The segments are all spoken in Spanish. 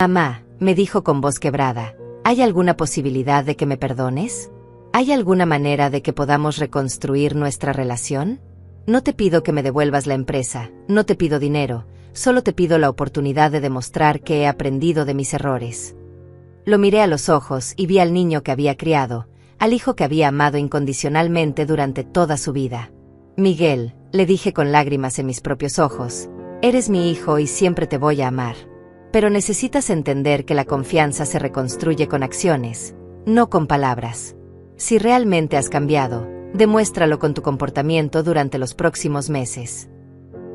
Mamá, me dijo con voz quebrada, ¿hay alguna posibilidad de que me perdones? ¿Hay alguna manera de que podamos reconstruir nuestra relación? No te pido que me devuelvas la empresa, no te pido dinero, solo te pido la oportunidad de demostrar que he aprendido de mis errores. Lo miré a los ojos y vi al niño que había criado, al hijo que había amado incondicionalmente durante toda su vida. Miguel, le dije con lágrimas en mis propios ojos, eres mi hijo y siempre te voy a amar. Pero necesitas entender que la confianza se reconstruye con acciones, no con palabras. Si realmente has cambiado, demuéstralo con tu comportamiento durante los próximos meses.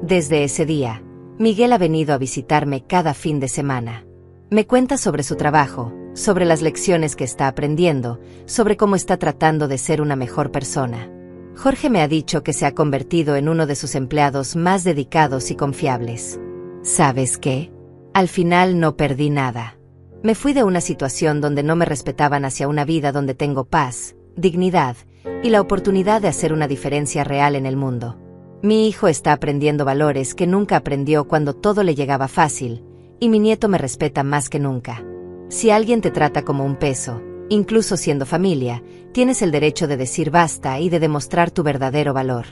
Desde ese día, Miguel ha venido a visitarme cada fin de semana. Me cuenta sobre su trabajo, sobre las lecciones que está aprendiendo, sobre cómo está tratando de ser una mejor persona. Jorge me ha dicho que se ha convertido en uno de sus empleados más dedicados y confiables. ¿Sabes qué? Al final no perdí nada. Me fui de una situación donde no me respetaban hacia una vida donde tengo paz, dignidad y la oportunidad de hacer una diferencia real en el mundo. Mi hijo está aprendiendo valores que nunca aprendió cuando todo le llegaba fácil, y mi nieto me respeta más que nunca. Si alguien te trata como un peso, incluso siendo familia, tienes el derecho de decir basta y de demostrar tu verdadero valor.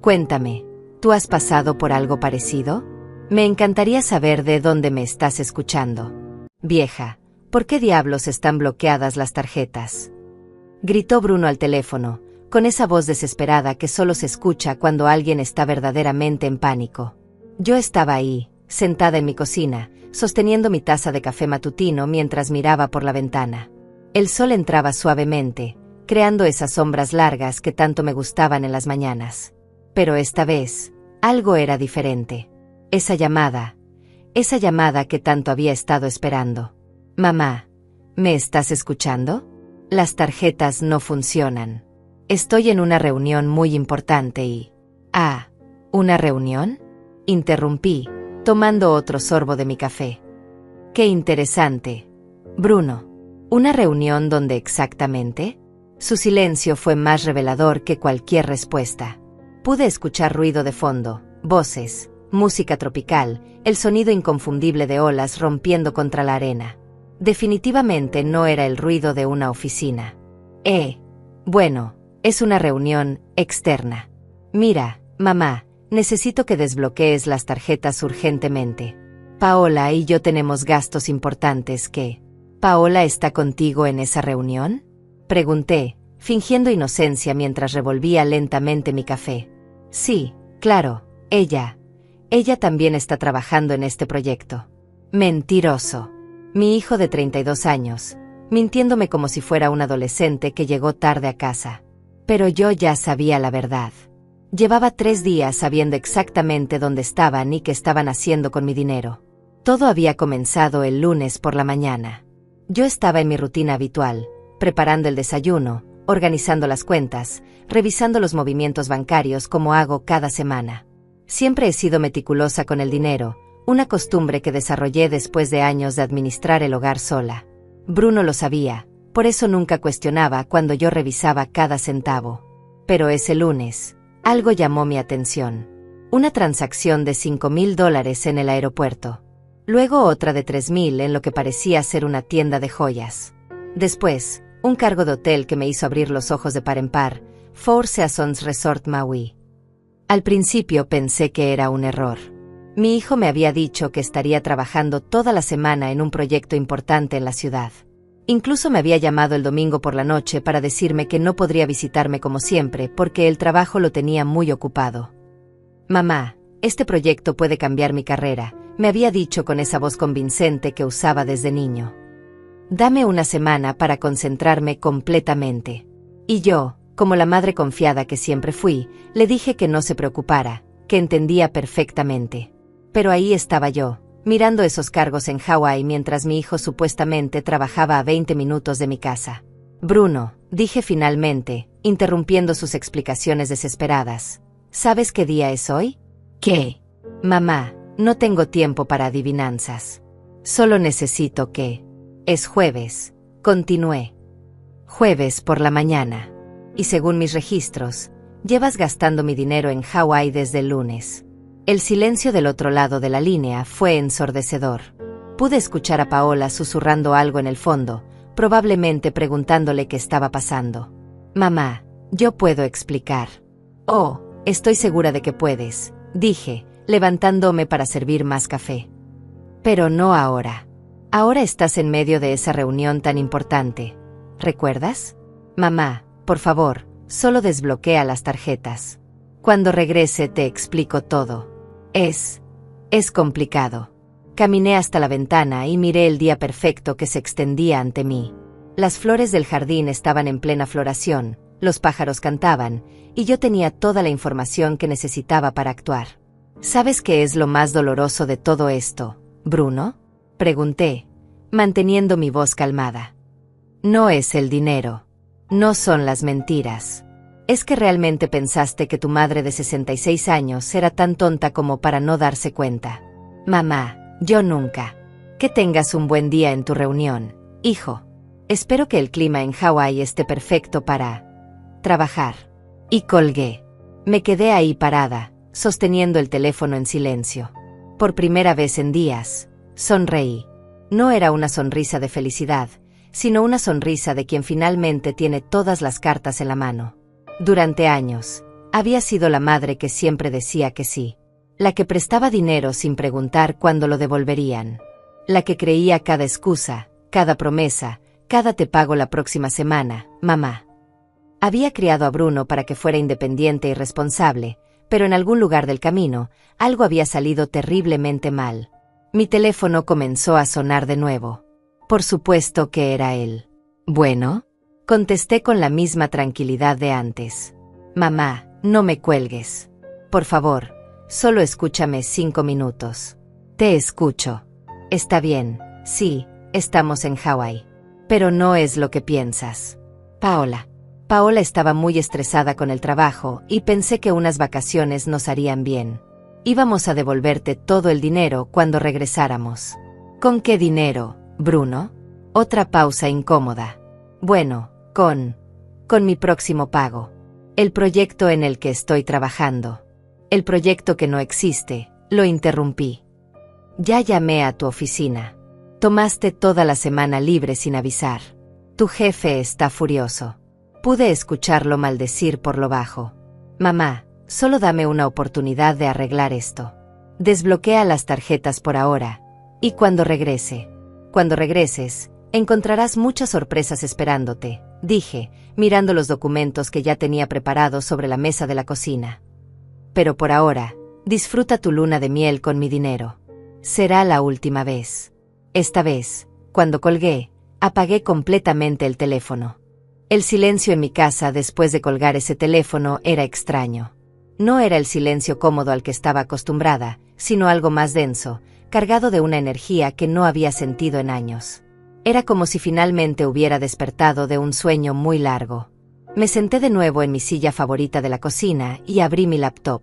Cuéntame, ¿tú has pasado por algo parecido? Me encantaría saber de dónde me estás escuchando. Vieja, ¿por qué diablos están bloqueadas las tarjetas? Gritó Bruno al teléfono, con esa voz desesperada que solo se escucha cuando alguien está verdaderamente en pánico. Yo estaba ahí, sentada en mi cocina, sosteniendo mi taza de café matutino mientras miraba por la ventana. El sol entraba suavemente, creando esas sombras largas que tanto me gustaban en las mañanas. Pero esta vez, algo era diferente. Esa llamada que tanto había estado esperando. Mamá, ¿me estás escuchando? Las tarjetas no funcionan. Estoy en una reunión muy importante y... Ah, ¿una reunión? Interrumpí, tomando otro sorbo de mi café. Qué interesante. Bruno, ¿una reunión donde exactamente? Su silencio fue más revelador que cualquier respuesta. Pude escuchar ruido de fondo, voces, música tropical, el sonido inconfundible de olas rompiendo contra la arena. Definitivamente no era el ruido de una oficina. Bueno, es una reunión externa. Mira, mamá, necesito que desbloquees las tarjetas urgentemente. Paola y yo tenemos gastos importantes que... ¿Paola está contigo en esa reunión? Pregunté, fingiendo inocencia mientras revolvía lentamente mi café. Sí, claro, ella también está trabajando en este proyecto. Mentiroso. Mi hijo de 32 años, mintiéndome como si fuera un adolescente que llegó tarde a casa. Pero yo ya sabía la verdad. Llevaba 3 días sabiendo exactamente dónde estaban y qué estaban haciendo con mi dinero. Todo había comenzado el lunes por la mañana. Yo estaba en mi rutina habitual, preparando el desayuno, organizando las cuentas, revisando los movimientos bancarios como hago cada semana. Siempre he sido meticulosa con el dinero, una costumbre que desarrollé después de años de administrar el hogar sola. Bruno lo sabía, por eso nunca cuestionaba cuando yo revisaba cada centavo. Pero ese lunes, algo llamó mi atención. Una transacción de $5,000 en el aeropuerto. Luego otra de 3,000 en lo que parecía ser una tienda de joyas. Después, un cargo de hotel que me hizo abrir los ojos de par en par, Four Seasons Resort Maui. Al principio pensé que era un error. Mi hijo me había dicho que estaría trabajando toda la semana en un proyecto importante en la ciudad. Incluso me había llamado el domingo por la noche para decirme que no podría visitarme como siempre porque el trabajo lo tenía muy ocupado. Mamá, este proyecto puede cambiar mi carrera, me había dicho con esa voz convincente que usaba desde niño. Dame una semana para concentrarme completamente. Y yo, como la madre confiada que siempre fui, le dije que no se preocupara, que entendía perfectamente. Pero ahí estaba yo, mirando esos cargos en Hawái mientras mi hijo supuestamente trabajaba a 20 minutos de mi casa. Bruno, dije finalmente, interrumpiendo sus explicaciones desesperadas. ¿Sabes qué día es hoy? ¿Qué? Mamá, no tengo tiempo para adivinanzas. Solo necesito que... Es jueves, continué. Jueves por la mañana. Y según mis registros, llevas gastando mi dinero en Hawái desde el lunes. El silencio del otro lado de la línea fue ensordecedor. Pude escuchar a Paola susurrando algo en el fondo, probablemente preguntándole qué estaba pasando. Mamá, yo puedo explicar. Oh, estoy segura de que puedes, dije, levantándome para servir más café. Pero no ahora. Ahora estás en medio de esa reunión tan importante. ¿Recuerdas? Mamá, por favor, solo desbloquea las tarjetas. Cuando regrese te explico todo. Es complicado. Caminé hasta la ventana y miré el día perfecto que se extendía ante mí. Las flores del jardín estaban en plena floración, los pájaros cantaban, y yo tenía toda la información que necesitaba para actuar. ¿Sabes qué es lo más doloroso de todo esto, Bruno? Pregunté, manteniendo mi voz calmada. No es el dinero. No son las mentiras. ¿Es que realmente pensaste que tu madre de 66 años era tan tonta como para no darse cuenta? Mamá, yo nunca. Que tengas un buen día en tu reunión, hijo. Espero que el clima en Hawái esté perfecto para trabajar. Y colgué. Me quedé ahí parada, sosteniendo el teléfono en silencio. Por primera vez en días, sonreí. No era una sonrisa de felicidad, sino una sonrisa de quien finalmente tiene todas las cartas en la mano. Durante años, había sido la madre que siempre decía que sí. La que prestaba dinero sin preguntar cuándo lo devolverían. La que creía cada excusa, cada promesa, cada te pago la próxima semana, mamá. Había criado a Bruno para que fuera independiente y responsable, pero en algún lugar del camino, algo había salido terriblemente mal. Mi teléfono comenzó a sonar de nuevo. Por supuesto que era él. Bueno, contesté con la misma tranquilidad de antes. Mamá, no me cuelgues. Por favor, solo escúchame 5 minutos. Te escucho. Está bien, sí, estamos en Hawái. Pero no es lo que piensas. Paola. Paola estaba muy estresada con el trabajo y pensé que unas vacaciones nos harían bien. Íbamos a devolverte todo el dinero cuando regresáramos. ¿Con qué dinero, Bruno? Otra pausa incómoda. Bueno, con mi próximo pago. El proyecto en el que estoy trabajando. El proyecto que no existe, lo interrumpí. Ya llamé a tu oficina. Tomaste toda la semana libre sin avisar. Tu jefe está furioso. Pude escucharlo maldecir por lo bajo. Mamá, solo dame una oportunidad de arreglar esto. Desbloquea las tarjetas por ahora. Y cuando regreses, encontrarás muchas sorpresas esperándote, dije, mirando los documentos que ya tenía preparados sobre la mesa de la cocina. Pero por ahora, disfruta tu luna de miel con mi dinero. Será la última vez. Esta vez, cuando colgué, apagué completamente el teléfono. El silencio en mi casa después de colgar ese teléfono era extraño. No era el silencio cómodo al que estaba acostumbrada, sino algo más denso, cargado de una energía que no había sentido en años. Era como si finalmente hubiera despertado de un sueño muy largo. Me senté de nuevo en mi silla favorita de la cocina y abrí mi laptop.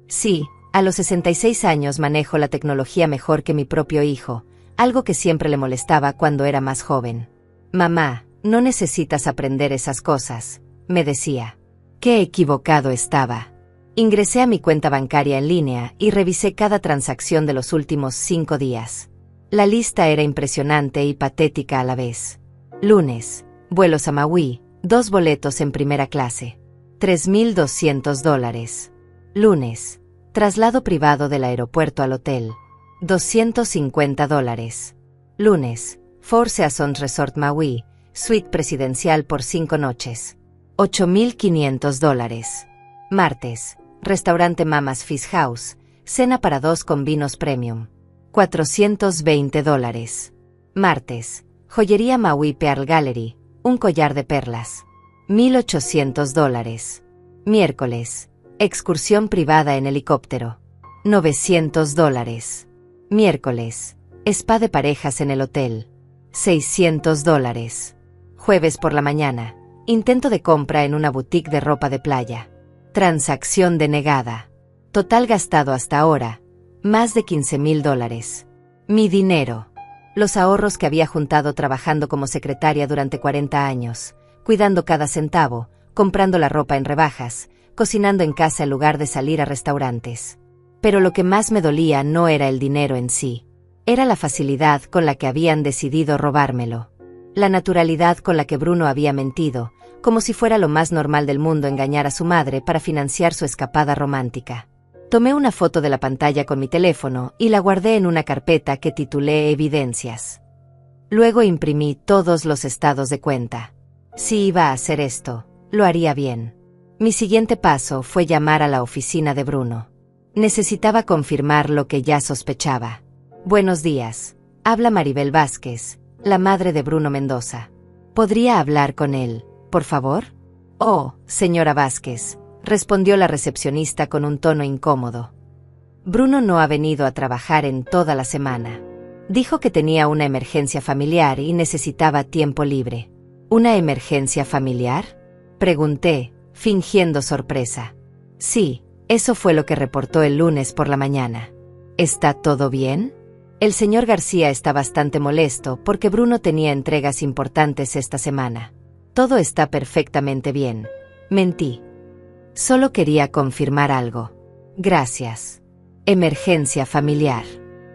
Sí, a los 66 años manejo la tecnología mejor que mi propio hijo, algo que siempre le molestaba cuando era más joven. Mamá, no necesitas aprender esas cosas, me decía. Qué equivocado estaba. Ingresé a mi cuenta bancaria en línea y revisé cada transacción de los últimos 5 días. La lista era impresionante y patética a la vez. Lunes, vuelos a Maui, 2 boletos en primera clase. $3,200. Lunes, traslado privado del aeropuerto al hotel. $250. Lunes, Four Seasons Resort Maui, suite presidencial por 5 noches. $8,500. Martes, restaurante Mama's Fish House, cena para 2 con vinos premium. $420. Martes, joyería Maui Pearl Gallery, un collar de perlas. $1,800. Miércoles, excursión privada en helicóptero. $900. Miércoles, spa de parejas en el hotel. $600. Jueves por la mañana, intento de compra en una boutique de ropa de playa. Transacción denegada. Total gastado hasta ahora, más de $15,000. Mi dinero. Los ahorros que había juntado trabajando como secretaria durante 40 años, cuidando cada centavo, comprando la ropa en rebajas, cocinando en casa en lugar de salir a restaurantes. Pero lo que más me dolía no era el dinero en sí. Era la facilidad con la que habían decidido robármelo. La naturalidad con la que Bruno había mentido, como si fuera lo más normal del mundo engañar a su madre para financiar su escapada romántica. Tomé una foto de la pantalla con mi teléfono y la guardé en una carpeta que titulé Evidencias. Luego imprimí todos los estados de cuenta. Si iba a hacer esto, lo haría bien. Mi siguiente paso fue llamar a la oficina de Bruno. Necesitaba confirmar lo que ya sospechaba. Buenos días. Habla Maribel Vázquez, la madre de Bruno Mendoza. ¿Podría hablar con él, por favor? Oh, señora Vázquez, respondió la recepcionista con un tono incómodo. Bruno no ha venido a trabajar en toda la semana. Dijo que tenía una emergencia familiar y necesitaba tiempo libre. ¿Una emergencia familiar?, pregunté, fingiendo sorpresa. Sí, eso fue lo que reportó el lunes por la mañana. ¿Está todo bien? El señor García está bastante molesto porque Bruno tenía entregas importantes esta semana. Todo está perfectamente bien. Mentí. Solo quería confirmar algo. Gracias. Emergencia familiar.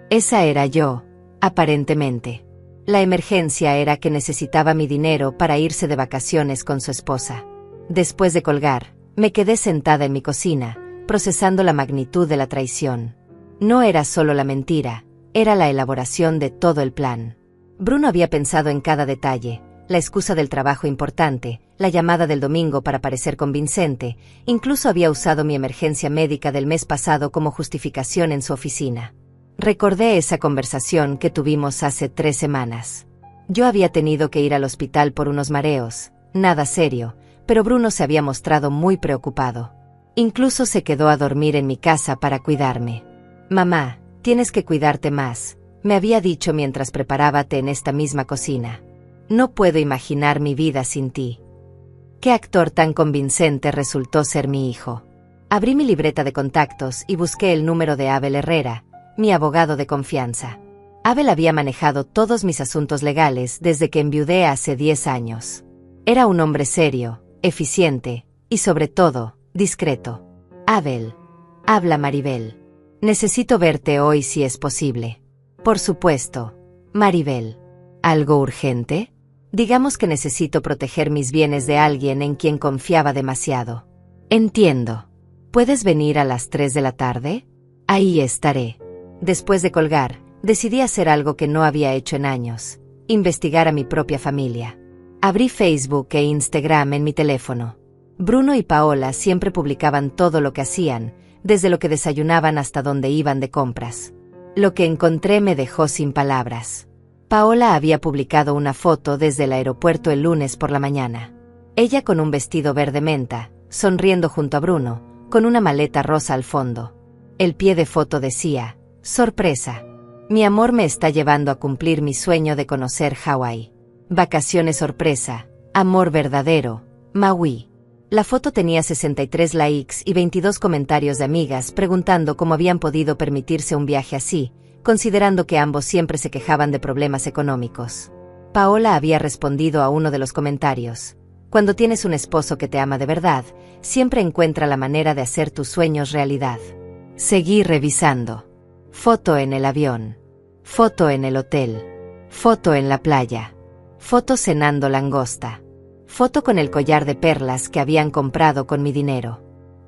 Esa era yo, aparentemente. La emergencia era que necesitaba mi dinero para irse de vacaciones con su esposa. Después de colgar, me quedé sentada en mi cocina, procesando la magnitud de la traición. No era solo la mentira, era la elaboración de todo el plan. Bruno había pensado en cada detalle, la excusa del trabajo importante, la llamada del domingo para parecer convincente, incluso había usado mi emergencia médica del mes pasado como justificación en su oficina. Recordé esa conversación que tuvimos hace 3 semanas. Yo había tenido que ir al hospital por unos mareos, nada serio, pero Bruno se había mostrado muy preocupado. Incluso se quedó a dormir en mi casa para cuidarme. Mamá, tienes que cuidarte más, me había dicho mientras preparaba té en esta misma cocina. No puedo imaginar mi vida sin ti. Qué actor tan convincente resultó ser mi hijo. Abrí mi libreta de contactos y busqué el número de Abel Herrera, mi abogado de confianza. Abel había manejado todos mis asuntos legales desde que enviudé hace 10 años. Era un hombre serio, eficiente y, sobre todo, discreto. Abel. Habla Maribel. Necesito verte hoy si es posible. Por supuesto. Maribel. ¿Algo urgente? Digamos que necesito proteger mis bienes de alguien en quien confiaba demasiado. Entiendo. ¿Puedes venir a las 3 de la tarde? Ahí estaré. Después de colgar, decidí hacer algo que no había hecho en años: investigar a mi propia familia. Abrí Facebook e Instagram en mi teléfono. Bruno y Paola siempre publicaban todo lo que hacían, desde lo que desayunaban hasta dónde iban de compras. Lo que encontré me dejó sin palabras. Paola había publicado una foto desde el aeropuerto el lunes por la mañana. Ella con un vestido verde menta, sonriendo junto a Bruno, con una maleta rosa al fondo. El pie de foto decía: sorpresa. Mi amor me está llevando a cumplir mi sueño de conocer Hawái. Vacaciones sorpresa, amor verdadero, Maui. La foto tenía 63 likes y 22 comentarios de amigas preguntando cómo habían podido permitirse un viaje así, considerando que ambos siempre se quejaban de problemas económicos. Paola había respondido a uno de los comentarios: cuando tienes un esposo que te ama de verdad, siempre encuentra la manera de hacer tus sueños realidad. Seguí revisando. Foto en el avión. Foto en el hotel. Foto en la playa. Foto cenando langosta. Foto con el collar de perlas que habían comprado con mi dinero.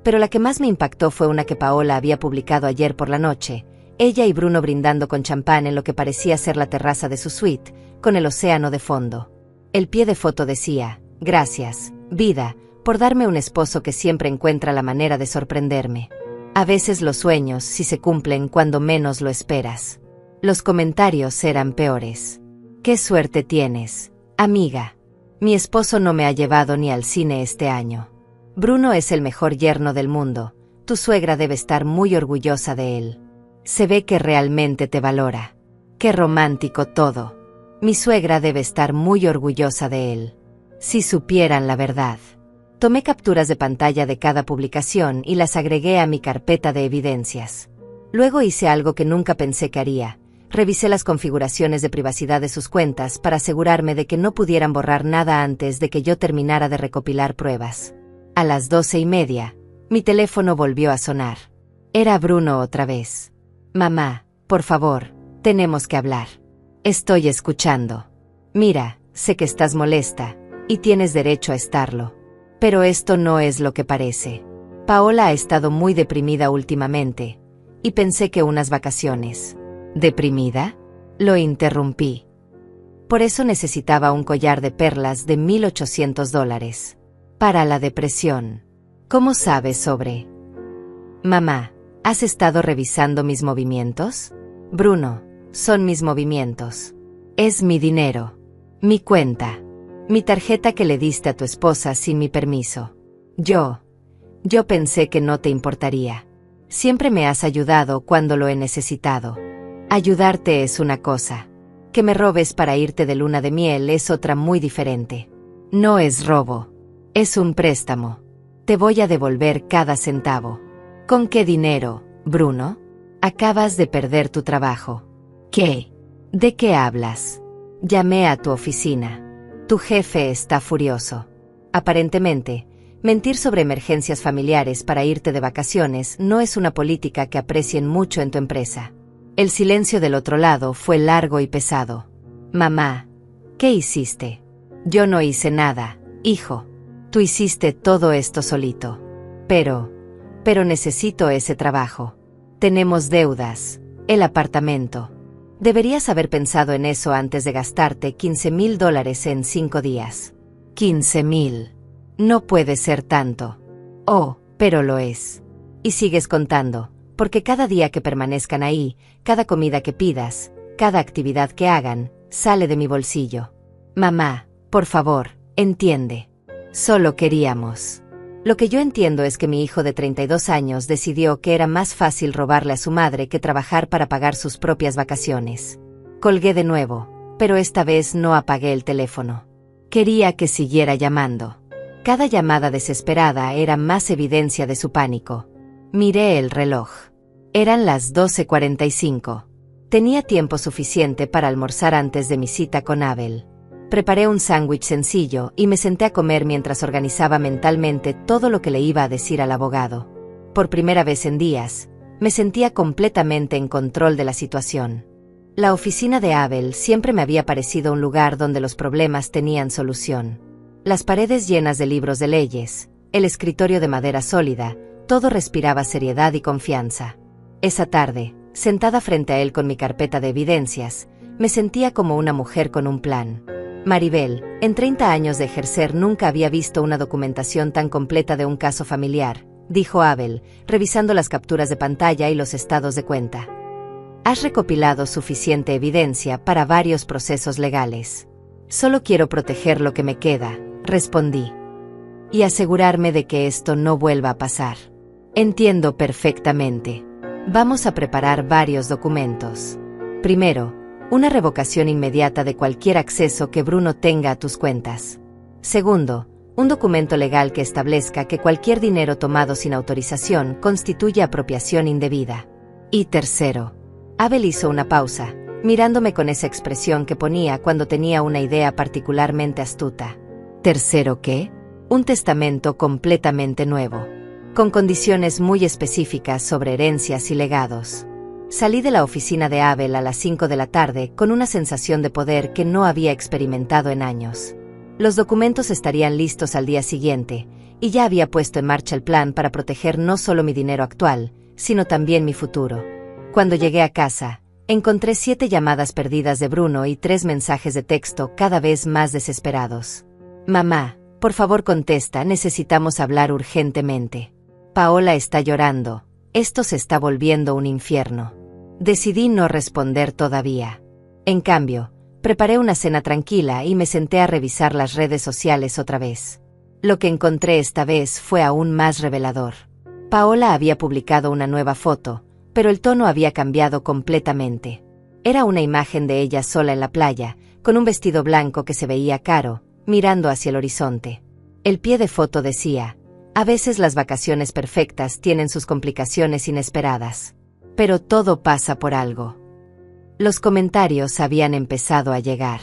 Pero la que más me impactó fue una que Paola había publicado ayer por la noche, ella y Bruno brindando con champán en lo que parecía ser la terraza de su suite, con el océano de fondo. El pie de foto decía: gracias, vida, por darme un esposo que siempre encuentra la manera de sorprenderme. A veces los sueños sí se cumplen cuando menos lo esperas. Los comentarios eran peores. ¡Qué suerte tienes, amiga! Mi esposo no me ha llevado ni al cine este año. Bruno es el mejor yerno del mundo, tu suegra debe estar muy orgullosa de él. Se ve que realmente te valora. Qué romántico todo. Mi suegra debe estar muy orgullosa de él. Si supieran la verdad. Tomé capturas de pantalla de cada publicación y las agregué a mi carpeta de evidencias. Luego hice algo que nunca pensé que haría. Revisé las configuraciones de privacidad de sus cuentas para asegurarme de que no pudieran borrar nada antes de que yo terminara de recopilar pruebas. A las 12:30, mi teléfono volvió a sonar. Era Bruno otra vez. Mamá, por favor, Tenemos que hablar. Estoy escuchando. Mira, sé que estás molesta, y tienes derecho a estarlo. Pero esto no es lo que parece. Paola ha estado muy deprimida últimamente, y pensé que unas vacaciones. ¿Deprimida? Lo interrumpí. Por eso necesitaba un collar de perlas de $1,800. Para la depresión. ¿Cómo sabes sobre? Mamá, ¿has estado revisando mis movimientos? Bruno, son mis movimientos. Es mi dinero. Mi cuenta. Mi tarjeta que le diste a tu esposa sin mi permiso. Yo pensé que no te importaría. Siempre me has ayudado cuando lo he necesitado. Ayudarte es una cosa. Que me robes para irte de luna de miel es otra muy diferente. No es robo. Es un préstamo. Te voy a devolver cada centavo. ¿Con qué dinero, Bruno? Acabas de perder tu trabajo. ¿Qué? ¿De qué hablas? Llamé a tu oficina. Tu jefe está furioso. Aparentemente, mentir sobre emergencias familiares para irte de vacaciones no es una política que aprecien mucho en tu empresa. El silencio del otro lado fue largo y pesado. Mamá, ¿qué hiciste? Yo no hice nada, hijo. Tú hiciste todo esto solito. Pero necesito ese trabajo. Tenemos deudas, el apartamento. Deberías haber pensado en eso antes de gastarte $15,000 en 5 días. 15,000. No puede ser tanto. Oh, pero lo es. Y sigues contando, porque cada día que permanezcan ahí, cada comida que pidas, cada actividad que hagan, sale de mi bolsillo. Mamá, por favor, entiende. Solo queríamos. Lo que yo entiendo es que mi hijo de 32 años decidió que era más fácil robarle a su madre que trabajar para pagar sus propias vacaciones. Colgué de nuevo, pero esta vez no apagué el teléfono. Quería que siguiera llamando. Cada llamada desesperada era más evidencia de su pánico. Miré el reloj. Eran las 12:45. Tenía tiempo suficiente para almorzar antes de mi cita con Abel. Preparé un sándwich sencillo y me senté a comer mientras organizaba mentalmente todo lo que le iba a decir al abogado. Por primera vez en días, me sentía completamente en control de la situación. La oficina de Abel siempre me había parecido un lugar donde los problemas tenían solución. Las paredes llenas de libros de leyes, el escritorio de madera sólida, todo respiraba seriedad y confianza. Esa tarde, sentada frente a él con mi carpeta de evidencias, me sentía como una mujer con un plan. Maribel, en 30 años de ejercer nunca había visto una documentación tan completa de un caso familiar, dijo Abel, revisando las capturas de pantalla y los estados de cuenta. Has recopilado suficiente evidencia para varios procesos legales. Solo quiero proteger lo que me queda, respondí. Y asegurarme de que esto no vuelva a pasar. Entiendo perfectamente. Vamos a preparar varios documentos. Primero, una revocación inmediata de cualquier acceso que Bruno tenga a tus cuentas. Segundo, un documento legal que establezca que cualquier dinero tomado sin autorización constituye apropiación indebida. Y tercero, Abel hizo una pausa, mirándome con esa expresión que ponía cuando tenía una idea particularmente astuta. ¿Tercero qué? Un testamento completamente nuevo, con condiciones muy específicas sobre herencias y legados. Salí de la oficina de Abel a las 5 de la tarde con una sensación de poder que no había experimentado en años. Los documentos estarían listos al día siguiente, y ya había puesto en marcha el plan para proteger no solo mi dinero actual, sino también mi futuro. Cuando llegué a casa, encontré 7 llamadas perdidas de Bruno y 3 mensajes de texto cada vez más desesperados. Mamá, por favor contesta, necesitamos hablar urgentemente. Paola está llorando, esto se está volviendo un infierno. Decidí no responder todavía. En cambio, preparé una cena tranquila y me senté a revisar las redes sociales otra vez. Lo que encontré esta vez fue aún más revelador. Paola había publicado una nueva foto, pero el tono había cambiado completamente. Era una imagen de ella sola en la playa, con un vestido blanco que se veía caro, mirando hacia el horizonte. El pie de foto decía: a veces las vacaciones perfectas tienen sus complicaciones inesperadas. Pero todo pasa por algo. Los comentarios habían empezado a llegar.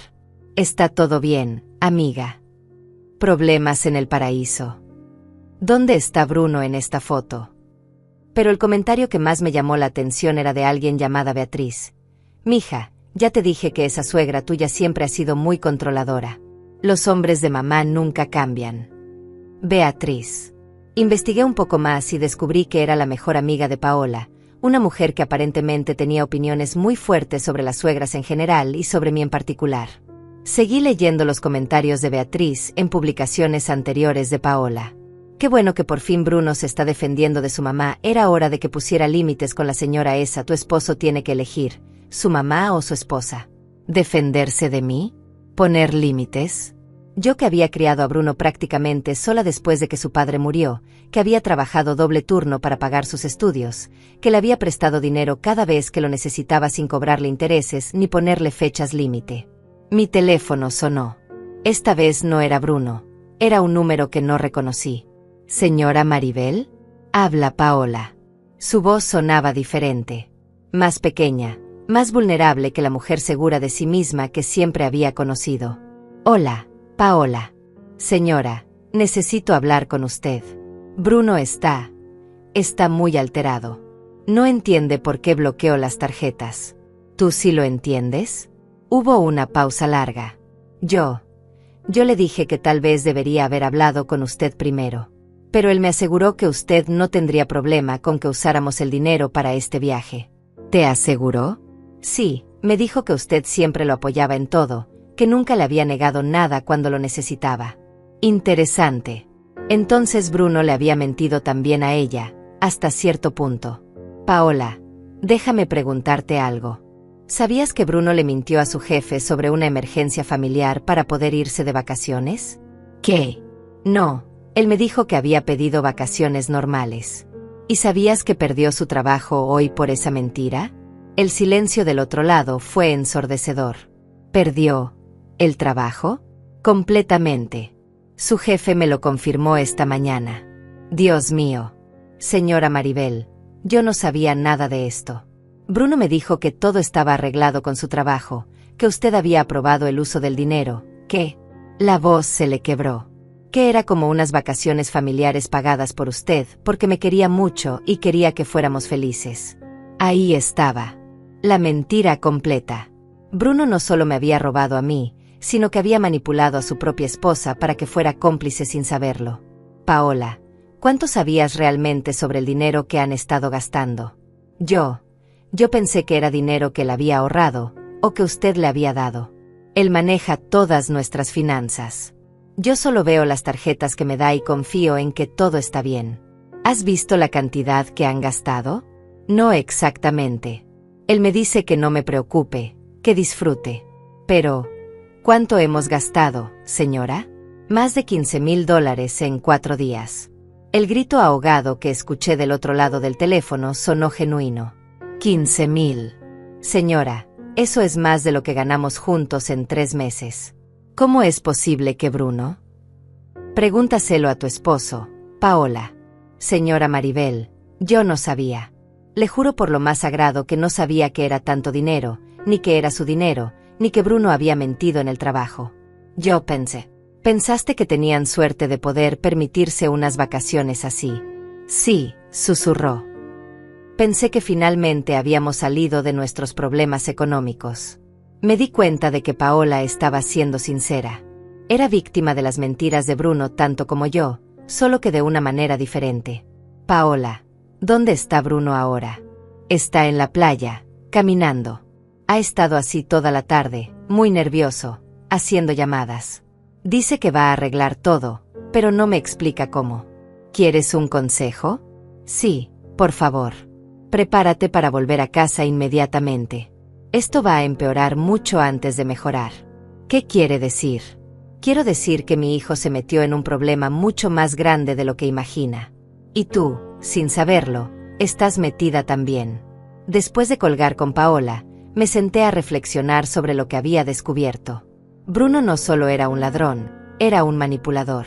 Está todo bien, amiga. Problemas en el paraíso. ¿Dónde está Bruno en esta foto? Pero el comentario que más me llamó la atención era de alguien llamada Beatriz. Mija, ya te dije que esa suegra tuya siempre ha sido muy controladora. Los hombres de mamá nunca cambian. Beatriz. Investigué un poco más y descubrí que era la mejor amiga de Paola, una mujer que aparentemente tenía opiniones muy fuertes sobre las suegras en general y sobre mí en particular. Seguí leyendo los comentarios de Beatriz en publicaciones anteriores de Paola. Qué bueno que por fin Bruno se está defendiendo de su mamá. Era hora de que pusiera límites con la señora esa. Tu esposo tiene que elegir, su mamá o su esposa. ¿Defenderse de mí? ¿Poner límites? Yo, que había criado a Bruno prácticamente sola después de que su padre murió, que había trabajado doble turno para pagar sus estudios, que le había prestado dinero cada vez que lo necesitaba sin cobrarle intereses ni ponerle fechas límite. Mi teléfono sonó. Esta vez no era Bruno, era un número que no reconocí. ¿Señora Maribel? Habla Paola. Su voz sonaba diferente, más pequeña, más vulnerable que la mujer segura de sí misma que siempre había conocido. Hola, Paola. Señora, necesito hablar con usted. Bruno está muy alterado. No entiende por qué bloqueó las tarjetas. ¿Tú sí lo entiendes? Hubo una pausa larga. Yo le dije que tal vez debería haber hablado con usted primero. Pero él me aseguró que usted no tendría problema con que usáramos el dinero para este viaje. ¿Te aseguró? Sí, me dijo que usted siempre lo apoyaba en todo, que nunca le había negado nada cuando lo necesitaba. Interesante. Entonces Bruno le había mentido también a ella, hasta cierto punto. Paola, déjame preguntarte algo. ¿Sabías que Bruno le mintió a su jefe sobre una emergencia familiar para poder irse de vacaciones? ¿Qué? No, él me dijo que había pedido vacaciones normales. ¿Y sabías que perdió su trabajo hoy por esa mentira? El silencio del otro lado fue ensordecedor. ¿Perdió el trabajo? Completamente. Su jefe me lo confirmó esta mañana. Dios mío. Señora Maribel, yo no sabía nada de esto. Bruno me dijo que todo estaba arreglado con su trabajo, que usted había aprobado el uso del dinero, que... La voz se le quebró. Que era como unas vacaciones familiares pagadas por usted, porque me quería mucho y quería que fuéramos felices. Ahí estaba. La mentira completa. Bruno no solo me había robado a mí, sino que había manipulado a su propia esposa para que fuera cómplice sin saberlo. Paola, ¿cuánto sabías realmente sobre el dinero que han estado gastando? Yo pensé que era dinero que él había ahorrado, o que usted le había dado. Él maneja todas nuestras finanzas. Yo solo veo las tarjetas que me da y confío en que todo está bien. ¿Has visto la cantidad que han gastado? No exactamente. Él me dice que no me preocupe, que disfrute. Pero, ¿cuánto hemos gastado, señora? Más de $15,000 en 4 días. El grito ahogado que escuché del otro lado del teléfono sonó genuino. 15,000. Señora, eso es más de lo que ganamos juntos en 3 meses. ¿Cómo es posible que Bruno? Pregúntaselo a tu esposo, Paola. Señora Maribel, yo no sabía. Le juro por lo más sagrado que no sabía que era tanto dinero, ni que era su dinero, ni que Bruno había mentido en el trabajo. Yo pensé. ¿Pensaste que tenían suerte de poder permitirse unas vacaciones así? Sí, susurró. Pensé que finalmente habíamos salido de nuestros problemas económicos. Me di cuenta de que Paola estaba siendo sincera. Era víctima de las mentiras de Bruno tanto como yo, solo que de una manera diferente. Paola, ¿dónde está Bruno ahora? Está en la playa, caminando. Ha estado así toda la tarde, muy nervioso, haciendo llamadas. Dice que va a arreglar todo, pero no me explica cómo. ¿Quieres un consejo? Sí, por favor. Prepárate para volver a casa inmediatamente. Esto va a empeorar mucho antes de mejorar. ¿Qué quiere decir? Quiero decir que mi hijo se metió en un problema mucho más grande de lo que imagina. Y tú, sin saberlo, estás metida también. Después de colgar con Paola, me senté a reflexionar sobre lo que había descubierto. Bruno no solo era un ladrón, era un manipulador.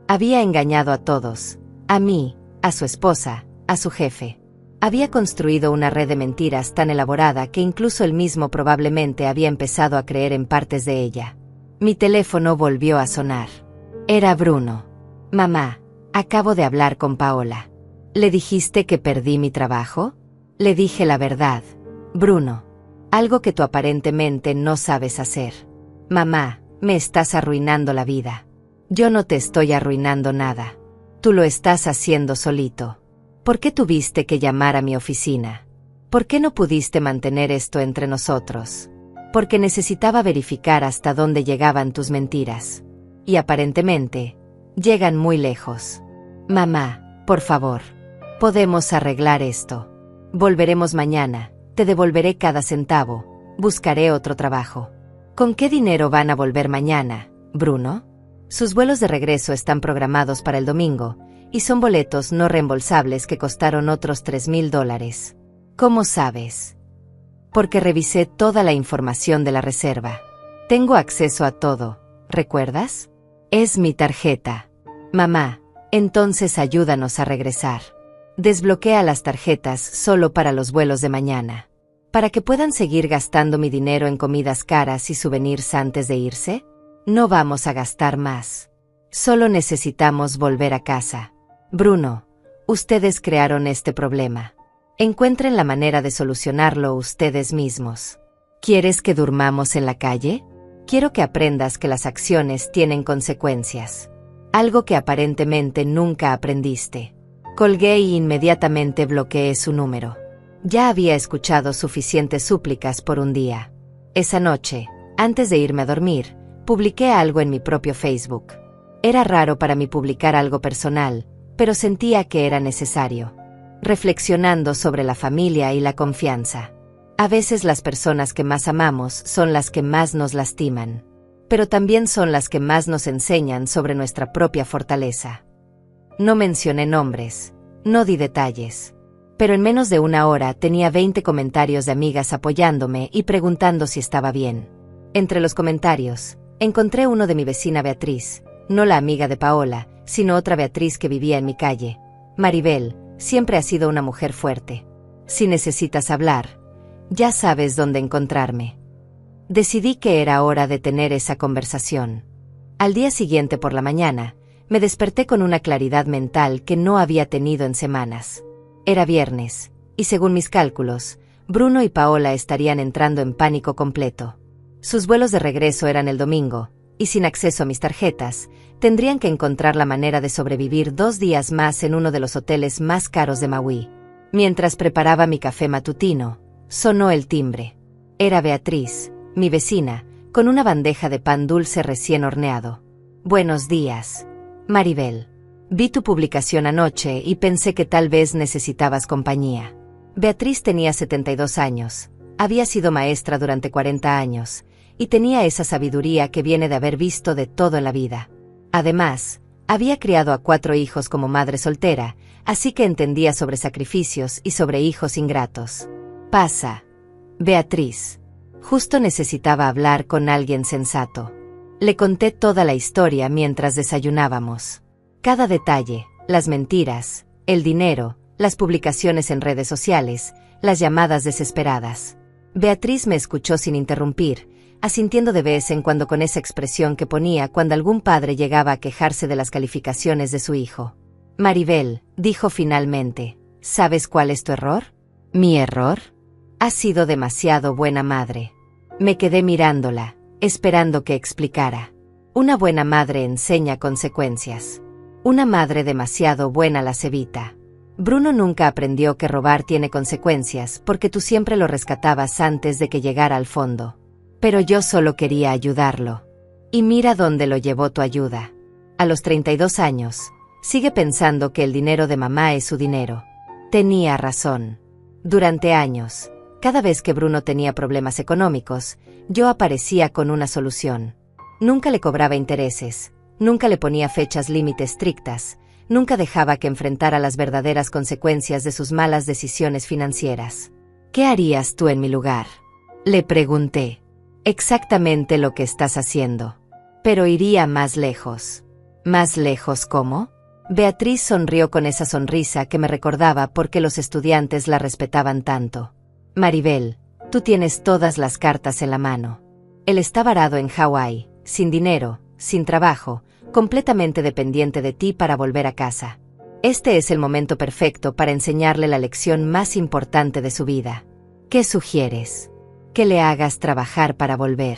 Había engañado a todos, a mí, a su esposa, a su jefe. Había construido una red de mentiras tan elaborada que incluso él mismo probablemente había empezado a creer en partes de ella. Mi teléfono volvió a sonar. Era Bruno. Mamá, acabo de hablar con Paola. ¿Le dijiste que perdí mi trabajo? Le dije la verdad. Bruno. Algo que tú aparentemente no sabes hacer. Mamá, me estás arruinando la vida. Yo no te estoy arruinando nada. Tú lo estás haciendo solito. ¿Por qué tuviste que llamar a mi oficina? ¿Por qué no pudiste mantener esto entre nosotros? Porque necesitaba verificar hasta dónde llegaban tus mentiras. Y aparentemente, llegan muy lejos. Mamá, por favor. Podemos arreglar esto. Volveremos mañana, te devolveré cada centavo, buscaré otro trabajo. ¿Con qué dinero van a volver mañana, Bruno? Sus vuelos de regreso están programados para el domingo, y son boletos no reembolsables que costaron otros $3,000. ¿Cómo sabes? Porque revisé toda la información de la reserva. Tengo acceso a todo, ¿recuerdas? Es mi tarjeta. Mamá, entonces ayúdanos a regresar. Desbloquea las tarjetas solo para los vuelos de mañana. ¿Para que puedan seguir gastando mi dinero en comidas caras y souvenirs antes de irse? No vamos a gastar más. Solo necesitamos volver a casa. Bruno, ustedes crearon este problema. Encuentren la manera de solucionarlo ustedes mismos. ¿Quieres que durmamos en la calle? Quiero que aprendas que las acciones tienen consecuencias. Algo que aparentemente nunca aprendiste. Colgué y inmediatamente bloqueé su número. Ya había escuchado suficientes súplicas por un día. Esa noche, antes de irme a dormir, publiqué algo en mi propio Facebook. Era raro para mí publicar algo personal, pero sentía que era necesario. Reflexionando sobre la familia y la confianza. A veces las personas que más amamos son las que más nos lastiman, pero también son las que más nos enseñan sobre nuestra propia fortaleza. No mencioné nombres, no di detalles, pero en menos de una hora tenía 20 comentarios de amigas apoyándome y preguntando si estaba bien. Entre los comentarios, encontré uno de mi vecina Beatriz, no la amiga de Paola, sino otra Beatriz que vivía en mi calle. Maribel, siempre has sido una mujer fuerte. Si necesitas hablar, ya sabes dónde encontrarme. Decidí que era hora de tener esa conversación. Al día siguiente por la mañana, me desperté con una claridad mental que no había tenido en semanas. Era viernes, y según mis cálculos, Bruno y Paola estarían entrando en pánico completo. Sus vuelos de regreso eran el domingo, y sin acceso a mis tarjetas, tendrían que encontrar la manera de sobrevivir 2 días más en uno de los hoteles más caros de Maui. Mientras preparaba mi café matutino, sonó el timbre. Era Beatriz, mi vecina, con una bandeja de pan dulce recién horneado. Buenos días, Maribel. Vi tu publicación anoche y pensé que tal vez necesitabas compañía. Beatriz tenía 72 años, había sido maestra durante 40 años, y tenía esa sabiduría que viene de haber visto de todo en la vida. Además, había criado a 4 hijos como madre soltera, así que entendía sobre sacrificios y sobre hijos ingratos. Pasa, Beatriz. Justo necesitaba hablar con alguien sensato. Le conté toda la historia mientras desayunábamos. Cada detalle, las mentiras, el dinero, las publicaciones en redes sociales, las llamadas desesperadas. Beatriz me escuchó sin interrumpir, asintiendo de vez en cuando con esa expresión que ponía cuando algún padre llegaba a quejarse de las calificaciones de su hijo. Maribel, dijo finalmente, ¿sabes cuál es tu error? ¿Mi error? Has sido demasiado buena madre. Me quedé mirándola, esperando que explicara. Una buena madre enseña consecuencias. Una madre demasiado buena las evita. Bruno nunca aprendió que robar tiene consecuencias porque tú siempre lo rescatabas antes de que llegara al fondo. Pero yo solo quería ayudarlo. Y mira dónde lo llevó tu ayuda. A los 32 años, sigue pensando que el dinero de mamá es su dinero. Tenía razón. Durante años, cada vez que Bruno tenía problemas económicos, yo aparecía con una solución. Nunca le cobraba intereses, nunca le ponía fechas límite estrictas, nunca dejaba que enfrentara las verdaderas consecuencias de sus malas decisiones financieras. ¿Qué harías tú en mi lugar? Le pregunté. Exactamente lo que estás haciendo. Pero iría más lejos. ¿Más lejos cómo? Beatriz sonrió con esa sonrisa que me recordaba por qué los estudiantes la respetaban tanto. Maribel, tú tienes todas las cartas en la mano. Él está varado en Hawái, sin dinero, sin trabajo, completamente dependiente de ti para volver a casa. Este es el momento perfecto para enseñarle la lección más importante de su vida. ¿Qué sugieres? Que le hagas trabajar para volver.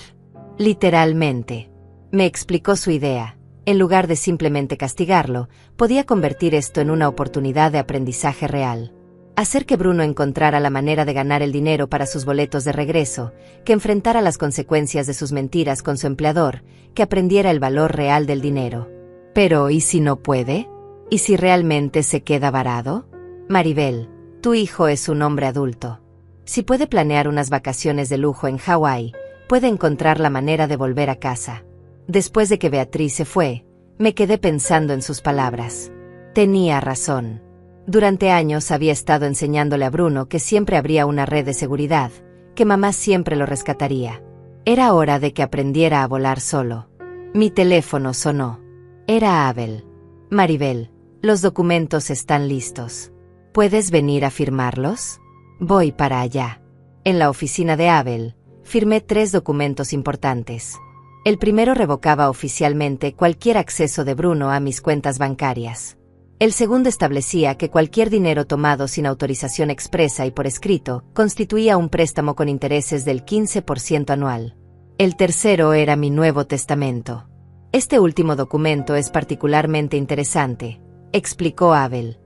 Literalmente. Me explicó su idea. En lugar de simplemente castigarlo, podía convertir esto en una oportunidad de aprendizaje real. Hacer que Bruno encontrara la manera de ganar el dinero para sus boletos de regreso, que enfrentara las consecuencias de sus mentiras con su empleador, que aprendiera el valor real del dinero. Pero, ¿y si no puede? ¿Y si realmente se queda varado? Maribel, tu hijo es un hombre adulto. Si puede planear unas vacaciones de lujo en Hawái, puede encontrar la manera de volver a casa. Después de que Beatriz se fue, me quedé pensando en sus palabras. Tenía razón. Durante años había estado enseñándole a Bruno que siempre habría una red de seguridad, que mamá siempre lo rescataría. Era hora de que aprendiera a volar solo. Mi teléfono sonó. Era Abel. Maribel, los documentos están listos. ¿Puedes venir a firmarlos? Voy para allá. En la oficina de Abel, firmé 3 documentos importantes. El primero revocaba oficialmente cualquier acceso de Bruno a mis cuentas bancarias. El segundo establecía que cualquier dinero tomado sin autorización expresa y por escrito constituía un préstamo con intereses del 15% anual. El tercero era mi nuevo testamento. Este último documento es particularmente interesante, explicó Abel.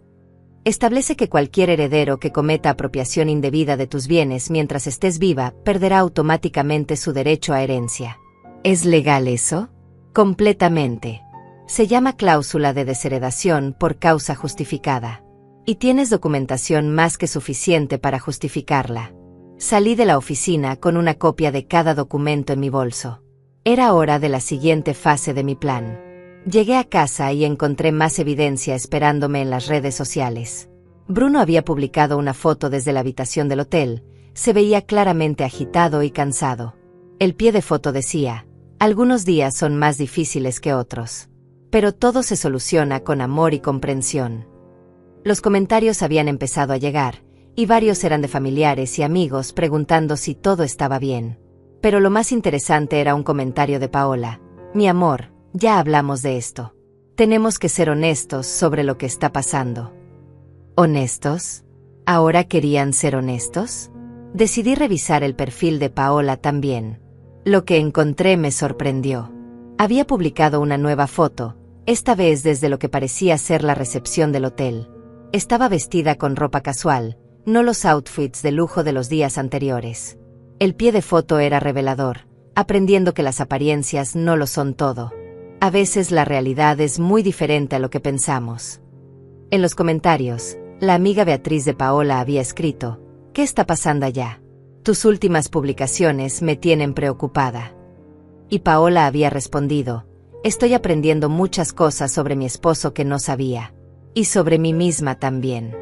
Establece que cualquier heredero que cometa apropiación indebida de tus bienes mientras estés viva perderá automáticamente su derecho a herencia. ¿Es legal eso? Completamente. Se llama cláusula de desheredación por causa justificada. Y tienes documentación más que suficiente para justificarla. Salí de la oficina con una copia de cada documento en mi bolso. Era hora de la siguiente fase de mi plan. Llegué a casa y encontré más evidencia esperándome en las redes sociales. Bruno había publicado una foto desde la habitación del hotel. Se veía claramente agitado y cansado. El pie de foto decía: algunos días son más difíciles que otros. Pero todo se soluciona con amor y comprensión. Los comentarios habían empezado a llegar, y varios eran de familiares y amigos preguntando si todo estaba bien. Pero lo más interesante era un comentario de Paola. Mi amor, ya hablamos de esto. Tenemos que ser honestos sobre lo que está pasando. ¿Honestos? ¿Ahora querían ser honestos? Decidí revisar el perfil de Paola también. Lo que encontré me sorprendió. Había publicado una nueva foto, esta vez desde lo que parecía ser la recepción del hotel. Estaba vestida con ropa casual, no los outfits de lujo de los días anteriores. El pie de foto era revelador, aprendiendo que las apariencias no lo son todo. A veces la realidad es muy diferente a lo que pensamos. En los comentarios, la amiga Beatriz de Paola había escrito: ¿qué está pasando allá? Tus últimas publicaciones me tienen preocupada. Y Paola había respondido: estoy aprendiendo muchas cosas sobre mi esposo que no sabía. Y sobre mí misma también.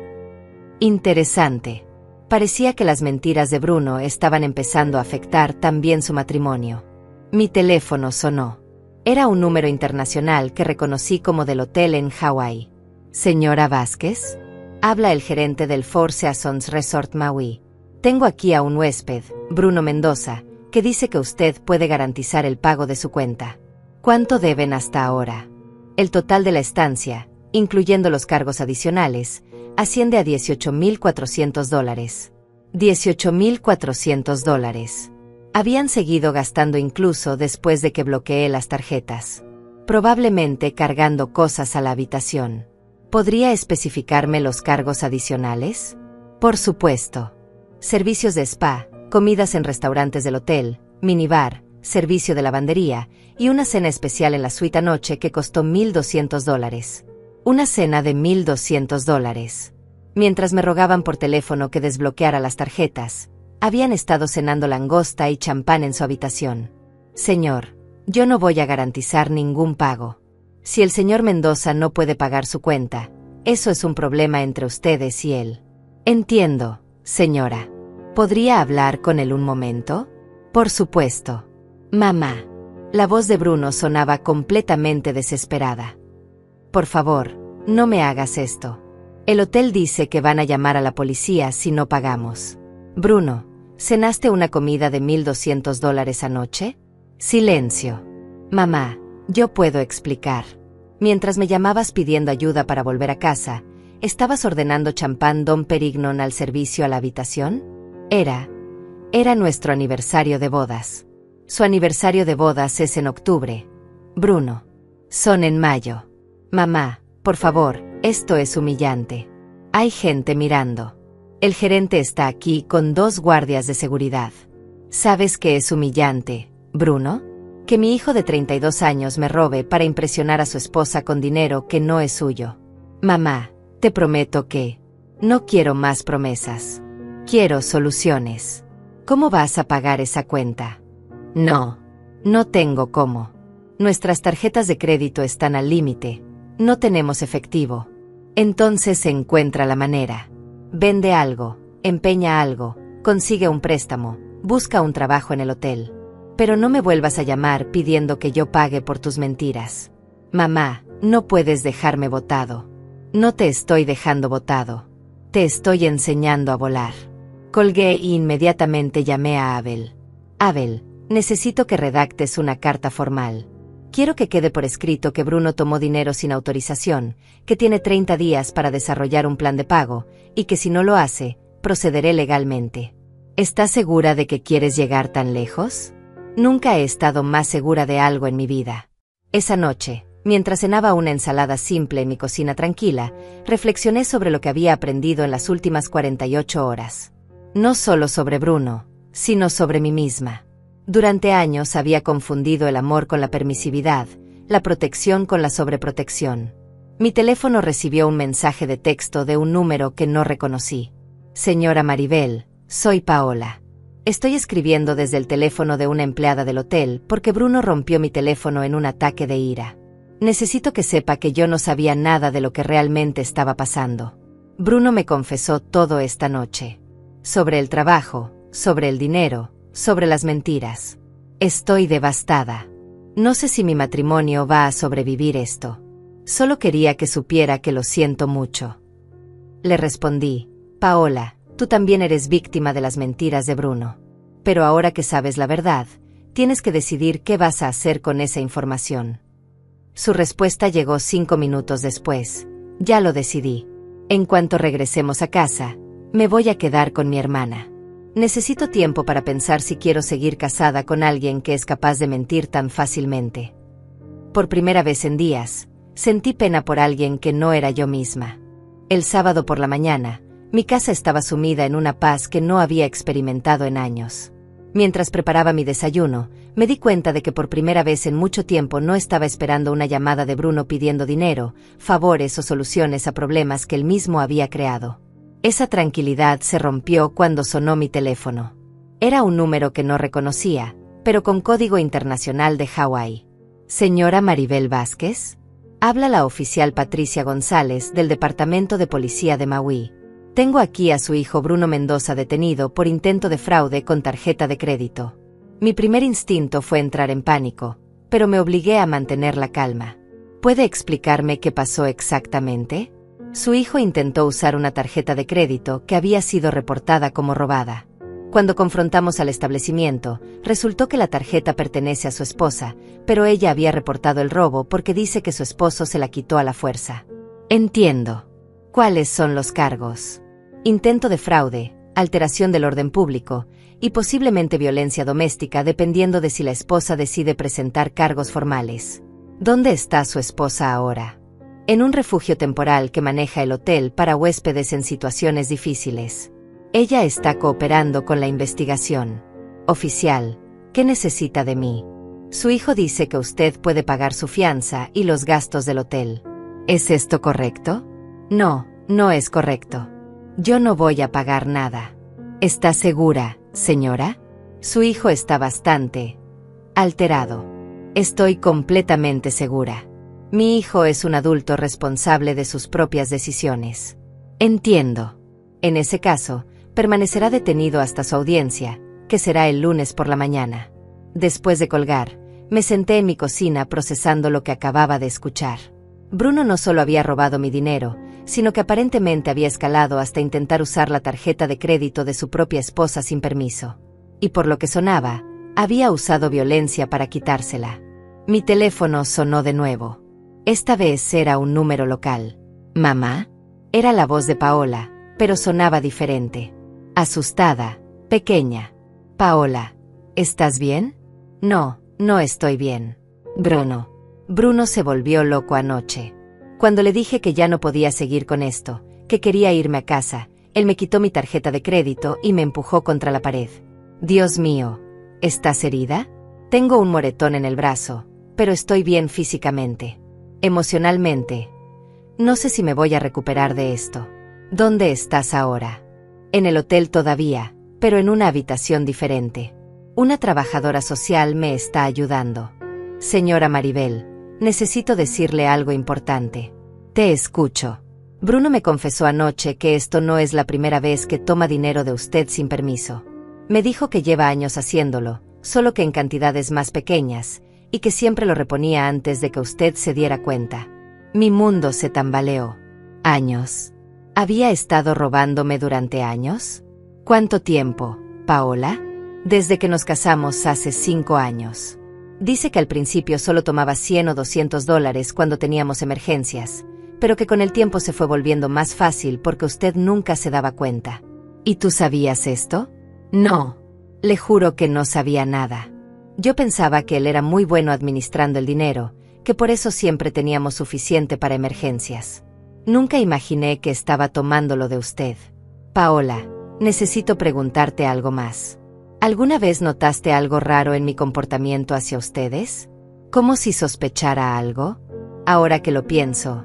Interesante. Parecía que las mentiras de Bruno estaban empezando a afectar también su matrimonio. Mi teléfono sonó. Era un número internacional que reconocí como del hotel en Hawái. Señora Vázquez, habla el gerente del Four Seasons Resort Maui. Tengo aquí a un huésped, Bruno Mendoza, que dice que usted puede garantizar el pago de su cuenta. ¿Cuánto deben hasta ahora? El total de la estancia, incluyendo los cargos adicionales, asciende a $18,400. $18,400. Habían seguido gastando incluso después de que bloqueé las tarjetas. Probablemente cargando cosas a la habitación. ¿Podría especificarme los cargos adicionales? Por supuesto. Servicios de spa, comidas en restaurantes del hotel, minibar, servicio de lavandería y una cena especial en la suite anoche que costó $1,200. Una cena de $1,200. Mientras me rogaban por teléfono que desbloqueara las tarjetas, habían estado cenando langosta y champán en su habitación. Señor, yo no voy a garantizar ningún pago. Si el señor Mendoza no puede pagar su cuenta, eso es un problema entre ustedes y él. Entiendo, señora. ¿Podría hablar con él un momento? Por supuesto. Mamá. La voz de Bruno sonaba completamente desesperada. Por favor, no me hagas esto. El hotel dice que van a llamar a la policía si no pagamos. Bruno, ¿cenaste una comida de $1,200 anoche? Silencio. Mamá, yo puedo explicar. Mientras me llamabas pidiendo ayuda para volver a casa, ¿estabas ordenando champán Dom Perignon al servicio a la habitación? Era nuestro aniversario de bodas. Su aniversario de bodas es en octubre. Bruno. Son en mayo. Mamá, por favor, esto es humillante. Hay gente mirando. El gerente está aquí con 2 guardias de seguridad. ¿Sabes qué es humillante, Bruno? Que mi hijo de 32 años me robe para impresionar a su esposa con dinero que no es suyo. Mamá, te prometo que no quiero más promesas. Quiero soluciones. ¿Cómo vas a pagar esa cuenta? No tengo cómo. Nuestras tarjetas de crédito están al límite. No tenemos efectivo. Entonces encuentra la manera. Vende algo, empeña algo, consigue un préstamo, busca un trabajo en el hotel. Pero no me vuelvas a llamar pidiendo que yo pague por tus mentiras. Mamá, no puedes dejarme botado. No te estoy dejando botado. Te estoy enseñando a volar. Colgué e inmediatamente llamé a Abel. Abel, necesito que redactes una carta formal. Quiero que quede por escrito que Bruno tomó dinero sin autorización, que tiene 30 días para desarrollar un plan de pago, y que si no lo hace, procederé legalmente. ¿Estás segura de que quieres llegar tan lejos? Nunca he estado más segura de algo en mi vida. Esa noche, mientras cenaba una ensalada simple en mi cocina tranquila, reflexioné sobre lo que había aprendido en las últimas 48 horas. No solo sobre Bruno, sino sobre mí misma. Durante años había confundido el amor con la permisividad, la protección con la sobreprotección. Mi teléfono recibió un mensaje de texto de un número que no reconocí. Señora Maribel, soy Paola. Estoy escribiendo desde el teléfono de una empleada del hotel porque Bruno rompió mi teléfono en un ataque de ira. Necesito que sepa que yo no sabía nada de lo que realmente estaba pasando. Bruno me confesó todo esta noche. Sobre el trabajo, sobre el dinero, sobre las mentiras. Estoy devastada. No sé si mi matrimonio va a sobrevivir esto. Solo quería que supiera que lo siento mucho. Le respondí, Paola, tú también eres víctima de las mentiras de Bruno. Pero ahora que sabes la verdad, tienes que decidir qué vas a hacer con esa información. Su respuesta llegó 5 minutos después. Ya lo decidí. En cuanto regresemos a casa, me voy a quedar con mi hermana. Necesito tiempo para pensar si quiero seguir casada con alguien que es capaz de mentir tan fácilmente. Por primera vez en días, sentí pena por alguien que no era yo misma. El sábado por la mañana, mi casa estaba sumida en una paz que no había experimentado en años. Mientras preparaba mi desayuno, me di cuenta de que por primera vez en mucho tiempo no estaba esperando una llamada de Bruno pidiendo dinero, favores o soluciones a problemas que él mismo había creado. Esa tranquilidad se rompió cuando sonó mi teléfono. Era un número que no reconocía, pero con código internacional de Hawái. ¿Señora Maribel Vázquez? Habla la oficial Patricia González del Departamento de Policía de Maui. Tengo aquí a su hijo Bruno Mendoza detenido por intento de fraude con tarjeta de crédito. Mi primer instinto fue entrar en pánico, pero me obligué a mantener la calma. ¿Puede explicarme qué pasó exactamente? Su hijo intentó usar una tarjeta de crédito que había sido reportada como robada. Cuando confrontamos al establecimiento, resultó que la tarjeta pertenece a su esposa, pero ella había reportado el robo porque dice que su esposo se la quitó a la fuerza. Entiendo. ¿Cuáles son los cargos? Intento de fraude, alteración del orden público y posiblemente violencia doméstica dependiendo de si la esposa decide presentar cargos formales. ¿Dónde está su esposa ahora? En un refugio temporal que maneja el hotel para huéspedes en situaciones difíciles. Ella está cooperando con la investigación. Oficial, ¿qué necesita de mí? Su hijo dice que usted puede pagar su fianza y los gastos del hotel. ¿Es esto correcto? No, no es correcto. Yo no voy a pagar nada. ¿Está segura, señora? Su hijo está bastante alterado. Estoy completamente segura. Mi hijo es un adulto responsable de sus propias decisiones. Entiendo. En ese caso, permanecerá detenido hasta su audiencia, que será el lunes por la mañana. Después de colgar, me senté en mi cocina procesando lo que acababa de escuchar. Bruno no solo había robado mi dinero, sino que aparentemente había escalado hasta intentar usar la tarjeta de crédito de su propia esposa sin permiso. Y por lo que sonaba, había usado violencia para quitársela. Mi teléfono sonó de nuevo. Esta vez era un número local. ¿Mamá? Era la voz de Paola, pero sonaba diferente. Asustada, pequeña. Paola, ¿estás bien? No, no estoy bien. Bruno. Bruno se volvió loco anoche. Cuando le dije que ya no podía seguir con esto, que quería irme a casa, él me quitó mi tarjeta de crédito y me empujó contra la pared. Dios mío, ¿estás herida? Tengo un moretón en el brazo, pero estoy bien físicamente. Emocionalmente, no sé si me voy a recuperar de esto. ¿Dónde estás ahora? En el hotel todavía, pero en una habitación diferente. Una trabajadora social me está ayudando. Señora Maribel, necesito decirle algo importante. Te escucho. Bruno me confesó anoche que esto no es la primera vez que toma dinero de usted sin permiso. Me dijo que lleva años haciéndolo, solo que en cantidades más pequeñas, y que siempre lo reponía antes de que usted se diera cuenta. Mi mundo se tambaleó. ¿Años? ¿Había estado robándome durante años? ¿Cuánto tiempo, Paola? Desde que nos casamos hace 5 años. Dice que al principio solo tomaba $100 o $200 cuando teníamos emergencias, pero que con el tiempo se fue volviendo más fácil porque usted nunca se daba cuenta. ¿Y tú sabías esto? No. Le juro que no sabía nada. Yo pensaba que él era muy bueno administrando el dinero, que por eso siempre teníamos suficiente para emergencias. Nunca imaginé que estaba tomándolo de usted. Paola, necesito preguntarte algo más. ¿Alguna vez notaste algo raro en mi comportamiento hacia ustedes? ¿Como si sospechara algo? Ahora que lo pienso,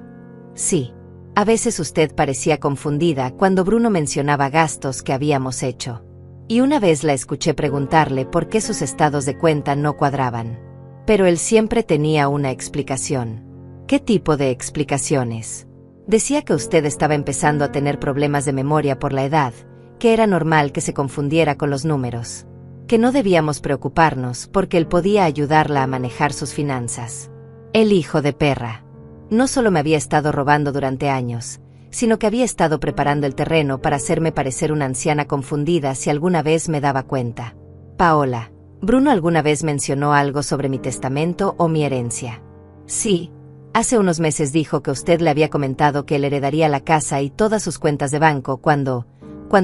sí. A veces usted parecía confundida cuando Bruno mencionaba gastos que habíamos hecho. Y una vez la escuché preguntarle por qué sus estados de cuenta no cuadraban. Pero él siempre tenía una explicación. ¿Qué tipo de explicaciones? Decía que usted estaba empezando a tener problemas de memoria por la edad, que era normal que se confundiera con los números, que no debíamos preocuparnos porque él podía ayudarla a manejar sus finanzas. El hijo de perra. No solo me había estado robando durante años, sino que había estado preparando el terreno para hacerme parecer una anciana confundida si alguna vez me daba cuenta. Paola, ¿Bruno alguna vez mencionó algo sobre mi testamento o mi herencia? Sí. Hace unos meses dijo que usted le había comentado que él heredaría la casa y todas sus cuentas de banco cuando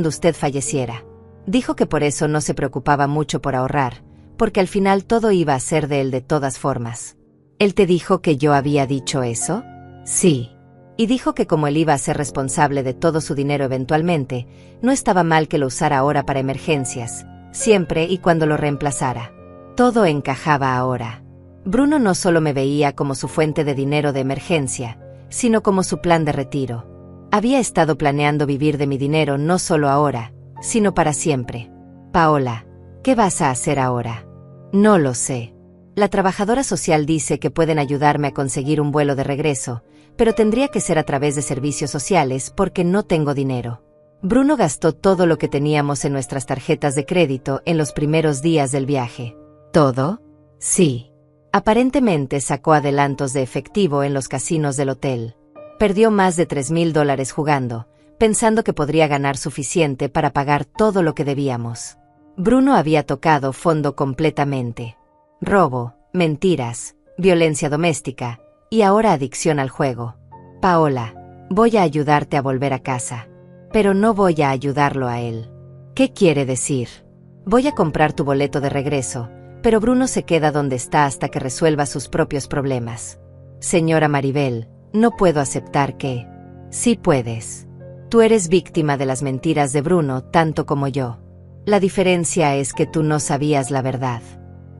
usted falleciera. Dijo que por eso no se preocupaba mucho por ahorrar, porque al final todo iba a ser de él de todas formas. ¿Él te dijo que yo había dicho eso? Sí. Y dijo que como él iba a ser responsable de todo su dinero eventualmente, no estaba mal que lo usara ahora para emergencias, siempre y cuando lo reemplazara. Todo encajaba ahora. Bruno no solo me veía como su fuente de dinero de emergencia, sino como su plan de retiro. Había estado planeando vivir de mi dinero no solo ahora, sino para siempre. Paola, ¿qué vas a hacer ahora? No lo sé. La trabajadora social dice que pueden ayudarme a conseguir un vuelo de regreso, pero tendría que ser a través de servicios sociales porque no tengo dinero. Bruno gastó todo lo que teníamos en nuestras tarjetas de crédito en los primeros días del viaje. ¿Todo? Sí. Aparentemente sacó adelantos de efectivo en los casinos del hotel. Perdió más de $3,000 jugando, pensando que podría ganar suficiente para pagar todo lo que debíamos. Bruno había tocado fondo completamente. Robo, mentiras, violencia doméstica, y ahora adicción al juego. Paola, voy a ayudarte a volver a casa. Pero no voy a ayudarlo a él. ¿Qué quiere decir? Voy a comprar tu boleto de regreso, pero Bruno se queda donde está hasta que resuelva sus propios problemas. Señora Maribel, no puedo aceptar que... Sí puedes. Tú eres víctima de las mentiras de Bruno tanto como yo. La diferencia es que tú no sabías la verdad.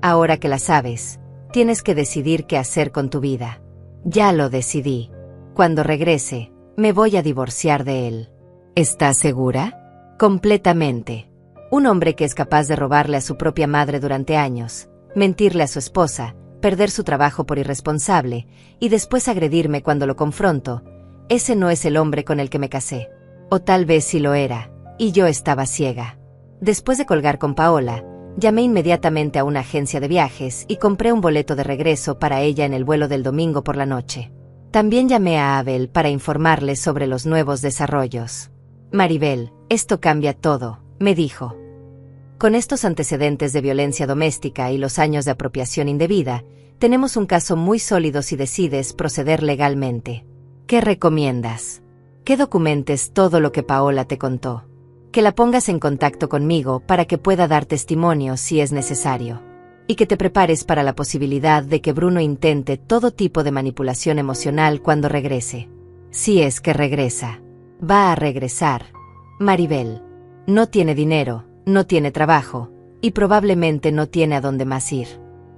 Ahora que la sabes, tienes que decidir qué hacer con tu vida. Ya lo decidí. Cuando regrese, me voy a divorciar de él. ¿Estás segura? Completamente. Un hombre que es capaz de robarle a su propia madre durante años, mentirle a su esposa, perder su trabajo por irresponsable y después agredirme cuando lo confronto, ese no es el hombre con el que me casé. O tal vez sí lo era, y yo estaba ciega. Después de colgar con Paola, llamé inmediatamente a una agencia de viajes y compré un boleto de regreso para ella en el vuelo del domingo por la noche. También llamé a Abel para informarle sobre los nuevos desarrollos. Maribel, esto cambia todo, me dijo. Con estos antecedentes de violencia doméstica y los años de apropiación indebida, tenemos un caso muy sólido si decides proceder legalmente. ¿Qué recomiendas? Que documentes todo lo que Paola te contó. Que la pongas en contacto conmigo para que pueda dar testimonio si es necesario. Y que te prepares para la posibilidad de que Bruno intente todo tipo de manipulación emocional cuando regrese. Si es que regresa. Va a regresar. Maribel. No tiene dinero, no tiene trabajo, y probablemente no tiene a dónde más ir.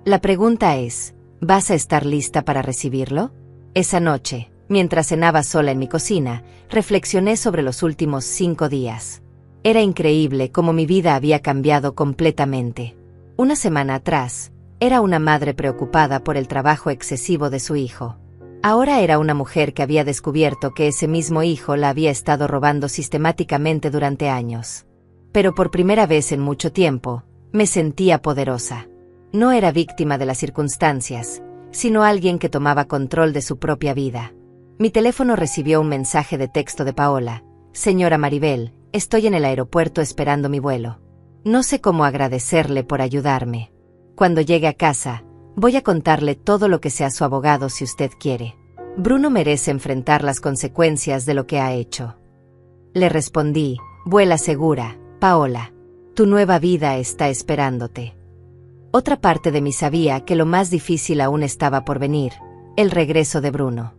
La pregunta es, ¿vas a estar lista para recibirlo? Esa noche, mientras cenaba sola en mi cocina, reflexioné sobre los últimos 5 días. Era increíble cómo mi vida había cambiado completamente. Una semana atrás, era una madre preocupada por el trabajo excesivo de su hijo. Ahora era una mujer que había descubierto que ese mismo hijo la había estado robando sistemáticamente durante años. Pero por primera vez en mucho tiempo, me sentía poderosa. No era víctima de las circunstancias, sino alguien que tomaba control de su propia vida. Mi teléfono recibió un mensaje de texto de Paola. Señora Maribel, estoy en el aeropuerto esperando mi vuelo. No sé cómo agradecerle por ayudarme. Cuando llegue a casa, voy a contarle todo lo que sea su abogado si usted quiere. Bruno merece enfrentar las consecuencias de lo que ha hecho. Le respondí, vuela segura, Paola. Tu nueva vida está esperándote. Otra parte de mí sabía que lo más difícil aún estaba por venir, el regreso de Bruno.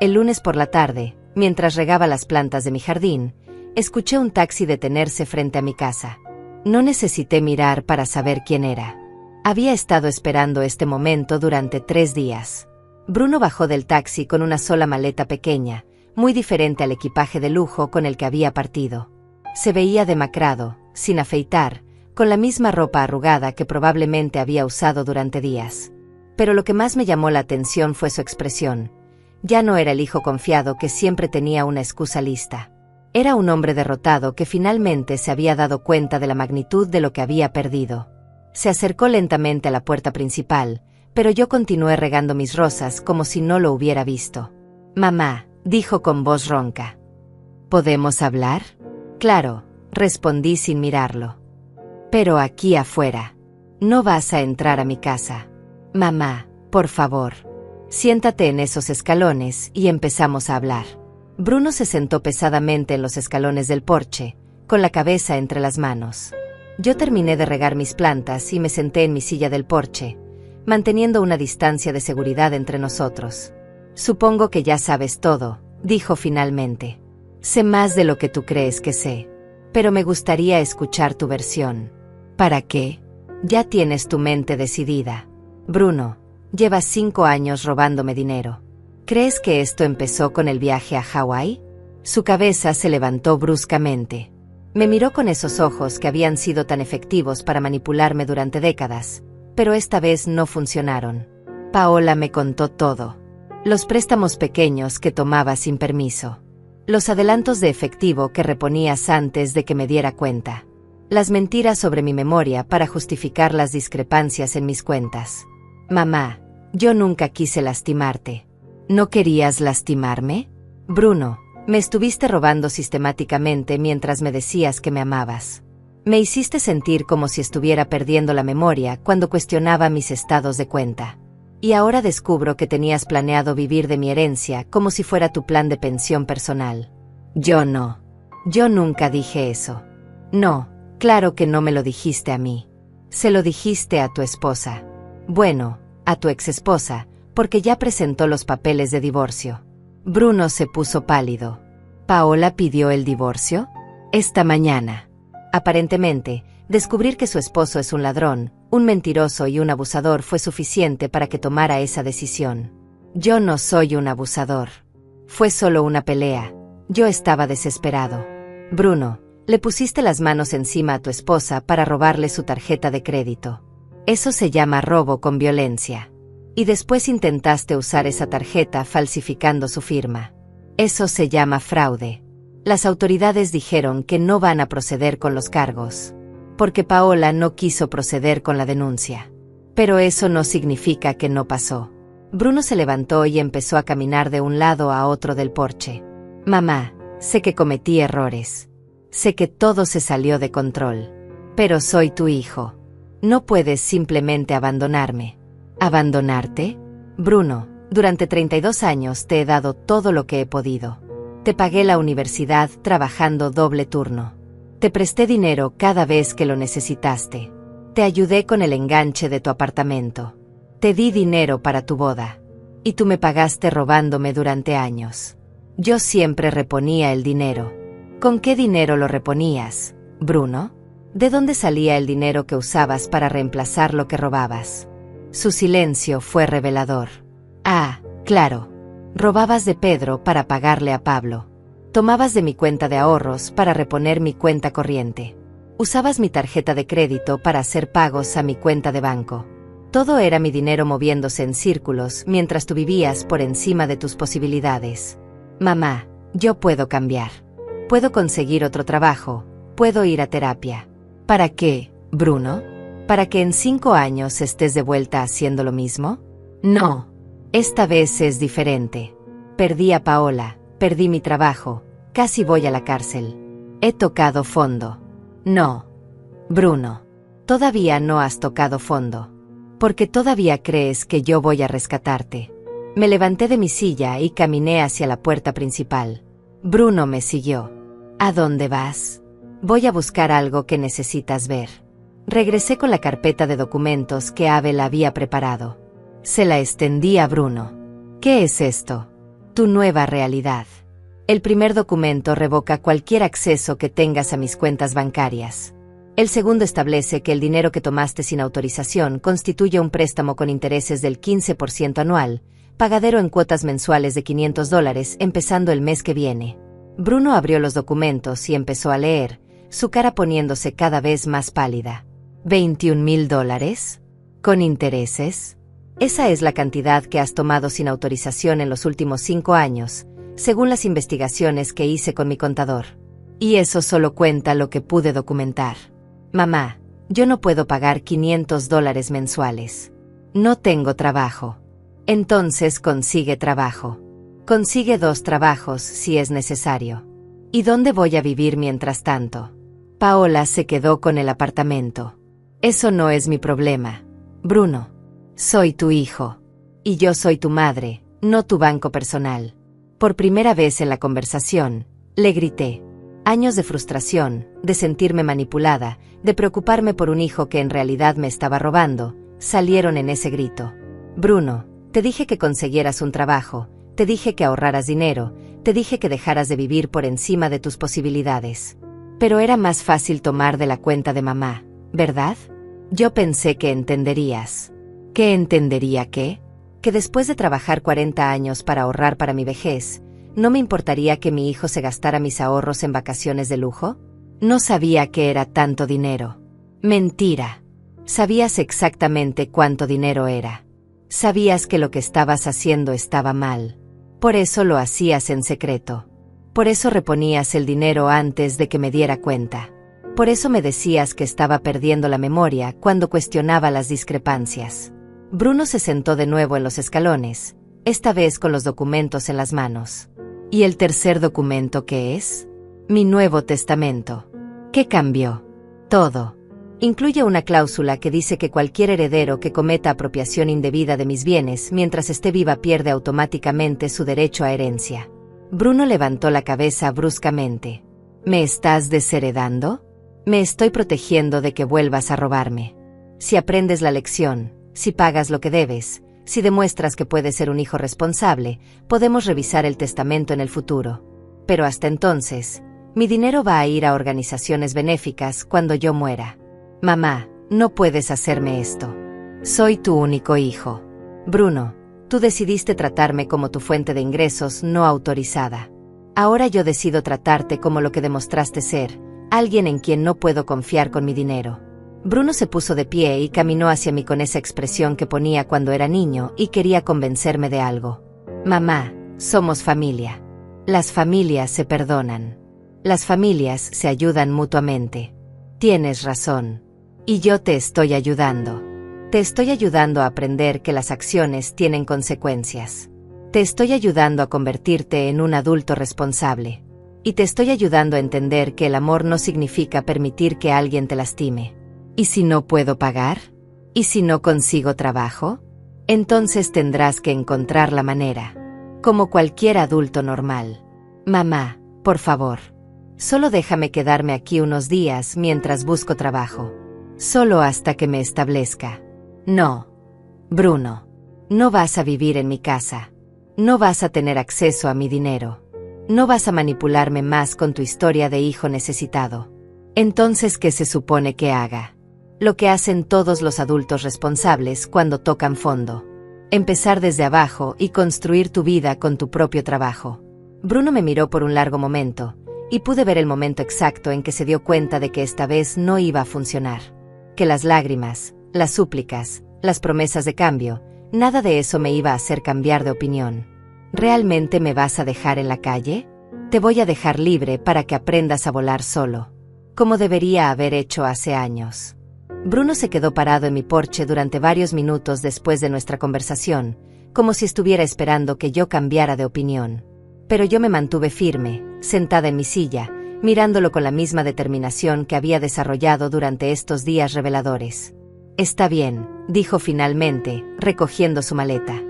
El lunes por la tarde, mientras regaba las plantas de mi jardín, escuché un taxi detenerse frente a mi casa. No necesité mirar para saber quién era. Había estado esperando este momento durante 3 días. Bruno bajó del taxi con una sola maleta pequeña, muy diferente al equipaje de lujo con el que había partido. Se veía demacrado, sin afeitar, con la misma ropa arrugada que probablemente había usado durante días. Pero lo que más me llamó la atención fue su expresión. Ya no era el hijo confiado que siempre tenía una excusa lista. Era un hombre derrotado que finalmente se había dado cuenta de la magnitud de lo que había perdido. Se acercó lentamente a la puerta principal, pero yo continué regando mis rosas como si no lo hubiera visto. Mamá, dijo con voz ronca. ¿Podemos hablar? Claro, respondí sin mirarlo. Pero aquí afuera. No vas a entrar a mi casa. Mamá, por favor. Siéntate en esos escalones y empezamos a hablar. Bruno se sentó pesadamente en los escalones del porche, con la cabeza entre las manos. Yo terminé de regar mis plantas y me senté en mi silla del porche, manteniendo una distancia de seguridad entre nosotros. Supongo que ya sabes todo, dijo finalmente. Sé más de lo que tú crees que sé, pero me gustaría escuchar tu versión. ¿Para qué? Ya tienes tu mente decidida. Bruno, llevas 5 años robándome dinero. ¿Crees que esto empezó con el viaje a Hawái? Su cabeza se levantó bruscamente. Me miró con esos ojos que habían sido tan efectivos para manipularme durante décadas, pero esta vez no funcionaron. Paola me contó todo. Los préstamos pequeños que tomaba sin permiso. Los adelantos de efectivo que reponías antes de que me diera cuenta. Las mentiras sobre mi memoria para justificar las discrepancias en mis cuentas. Mamá, yo nunca quise lastimarte. ¿No querías lastimarme? Bruno, me estuviste robando sistemáticamente mientras me decías que me amabas. Me hiciste sentir como si estuviera perdiendo la memoria cuando cuestionaba mis estados de cuenta. Y ahora descubro que tenías planeado vivir de mi herencia como si fuera tu plan de pensión personal. Yo no. Yo nunca dije eso. No, claro que no me lo dijiste a mí. Se lo dijiste a tu esposa. Bueno, a tu exesposa, porque ya presentó los papeles de divorcio. Bruno se puso pálido. ¿Paola pidió el divorcio? Esta mañana. Aparentemente, descubrir que su esposo es un ladrón, un mentiroso y un abusador fue suficiente para que tomara esa decisión. Yo no soy un abusador. Fue solo una pelea. Yo estaba desesperado. Bruno, le pusiste las manos encima a tu esposa para robarle su tarjeta de crédito. Eso se llama robo con violencia. Y después intentaste usar esa tarjeta falsificando su firma. Eso se llama fraude. Las autoridades dijeron que no van a proceder con los cargos, porque Paola no quiso proceder con la denuncia. Pero eso no significa que no pasó. Bruno se levantó y empezó a caminar de un lado a otro del porche. Mamá, sé que cometí errores. Sé que todo se salió de control. Pero soy tu hijo. No puedes simplemente abandonarme. ¿Abandonarte? Bruno, durante 32 años te he dado todo lo que he podido. Te pagué la universidad trabajando doble turno. Te presté dinero cada vez que lo necesitaste. Te ayudé con el enganche de tu apartamento. Te di dinero para tu boda. Y tú me pagaste robándome durante años. Yo siempre reponía el dinero. ¿Con qué dinero lo reponías, Bruno? ¿De dónde salía el dinero que usabas para reemplazar lo que robabas? Su silencio fue revelador. Ah, claro. Robabas de Pedro para pagarle a Pablo. Tomabas de mi cuenta de ahorros para reponer mi cuenta corriente. Usabas mi tarjeta de crédito para hacer pagos a mi cuenta de banco. Todo era mi dinero moviéndose en círculos mientras tú vivías por encima de tus posibilidades. Mamá, yo puedo cambiar. Puedo conseguir otro trabajo. Puedo ir a terapia. ¿Para qué, Bruno? ¿Para que en 5 años estés de vuelta haciendo lo mismo? No. Esta vez es diferente. Perdí a Paola, perdí mi trabajo, casi voy a la cárcel. He tocado fondo. No. Bruno, todavía no has tocado fondo. Porque todavía crees que yo voy a rescatarte. Me levanté de mi silla y caminé hacia la puerta principal. Bruno me siguió. ¿A dónde vas? Voy a buscar algo que necesitas ver. Regresé con la carpeta de documentos que Abel había preparado. Se la extendí a Bruno. ¿Qué es esto? Tu nueva realidad. El primer documento revoca cualquier acceso que tengas a mis cuentas bancarias. El segundo establece que el dinero que tomaste sin autorización constituye un préstamo con intereses del 15% anual, pagadero en cuotas mensuales de $500 empezando el mes que viene. Bruno abrió los documentos y empezó a leer, su cara poniéndose cada vez más pálida. $21,000? ¿Con intereses? Esa es la cantidad que has tomado sin autorización en los últimos 5 años, según las investigaciones que hice con mi contador. Y eso solo cuenta lo que pude documentar. Mamá, yo no puedo pagar $500 mensuales. No tengo trabajo. Entonces consigue trabajo. Consigue 2 trabajos si es necesario. ¿Y dónde voy a vivir mientras tanto? Paola se quedó con el apartamento. Eso no es mi problema, Bruno. Soy tu hijo. Y yo soy tu madre, no tu banco personal. Por primera vez en la conversación, le grité. Años de frustración, de sentirme manipulada, de preocuparme por un hijo que en realidad me estaba robando, salieron en ese grito. Bruno, te dije que consiguieras un trabajo, te dije que ahorraras dinero, te dije que dejaras de vivir por encima de tus posibilidades. Pero era más fácil tomar de la cuenta de mamá, ¿verdad? Yo pensé que entenderías. ¿Qué entendería qué? Que después de trabajar 40 años para ahorrar para mi vejez, ¿no me importaría que mi hijo se gastara mis ahorros en vacaciones de lujo? No sabía que era tanto dinero. Mentira. Sabías exactamente cuánto dinero era. Sabías que lo que estabas haciendo estaba mal. Por eso lo hacías en secreto. Por eso reponías el dinero antes de que me diera cuenta. Por eso me decías que estaba perdiendo la memoria cuando cuestionaba las discrepancias. Bruno se sentó de nuevo en los escalones, esta vez con los documentos en las manos. ¿Y el tercer documento qué es? Mi Nuevo Testamento. ¿Qué cambió? Todo. Incluye una cláusula que dice que cualquier heredero que cometa apropiación indebida de mis bienes mientras esté viva pierde automáticamente su derecho a herencia. Bruno levantó la cabeza bruscamente. ¿Me estás desheredando? Me estoy protegiendo de que vuelvas a robarme. Si aprendes la lección, si pagas lo que debes, si demuestras que puedes ser un hijo responsable, podemos revisar el testamento en el futuro. Pero hasta entonces, mi dinero va a ir a organizaciones benéficas cuando yo muera. Mamá, no puedes hacerme esto. Soy tu único hijo. Bruno, tú decidiste tratarme como tu fuente de ingresos no autorizada. Ahora yo decido tratarte como lo que demostraste ser, alguien en quien no puedo confiar con mi dinero. Bruno se puso de pie y caminó hacia mí con esa expresión que ponía cuando era niño y quería convencerme de algo. Mamá, somos familia. Las familias se perdonan. Las familias se ayudan mutuamente. Tienes razón. Y yo te estoy ayudando. Te estoy ayudando a aprender que las acciones tienen consecuencias. Te estoy ayudando a convertirte en un adulto responsable. Y te estoy ayudando a entender que el amor no significa permitir que alguien te lastime. ¿Y si no puedo pagar? ¿Y si no consigo trabajo? Entonces tendrás que encontrar la manera. Como cualquier adulto normal. Mamá, por favor. Solo déjame quedarme aquí unos días mientras busco trabajo. Solo hasta que me establezca. No. Bruno. No vas a vivir en mi casa. No vas a tener acceso a mi dinero. No vas a manipularme más con tu historia de hijo necesitado. Entonces, ¿qué se supone que haga? Lo que hacen todos los adultos responsables cuando tocan fondo. Empezar desde abajo y construir tu vida con tu propio trabajo. Bruno me miró por un largo momento, y pude ver el momento exacto en que se dio cuenta de que esta vez no iba a funcionar. Que las lágrimas, las súplicas, las promesas de cambio, nada de eso me iba a hacer cambiar de opinión. ¿Realmente me vas a dejar en la calle? Te voy a dejar libre para que aprendas a volar solo, como debería haber hecho hace años. Bruno se quedó parado en mi porche durante varios minutos después de nuestra conversación, como si estuviera esperando que yo cambiara de opinión. Pero yo me mantuve firme, sentada en mi silla, mirándolo con la misma determinación que había desarrollado durante estos días reveladores. Está bien, dijo finalmente, recogiendo su maleta.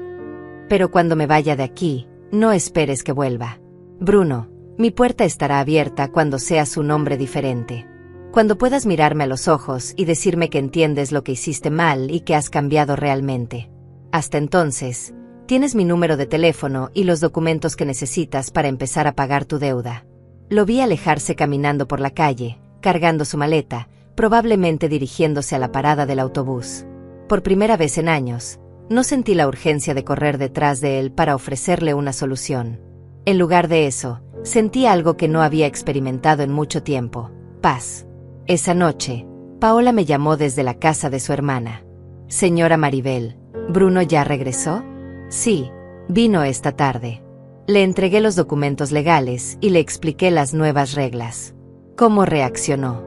Pero cuando me vaya de aquí, no esperes que vuelva. Bruno, mi puerta estará abierta cuando seas un hombre diferente. Cuando puedas mirarme a los ojos y decirme que entiendes lo que hiciste mal y que has cambiado realmente. Hasta entonces, tienes mi número de teléfono y los documentos que necesitas para empezar a pagar tu deuda. Lo vi alejarse caminando por la calle, cargando su maleta, probablemente dirigiéndose a la parada del autobús. Por primera vez en años, no sentí la urgencia de correr detrás de él para ofrecerle una solución. En lugar de eso, sentí algo que no había experimentado en mucho tiempo: paz. Esa noche, Paola me llamó desde la casa de su hermana. Señora Maribel, ¿Bruno ya regresó? Sí, vino esta tarde. Le entregué los documentos legales y le expliqué las nuevas reglas. ¿Cómo reaccionó?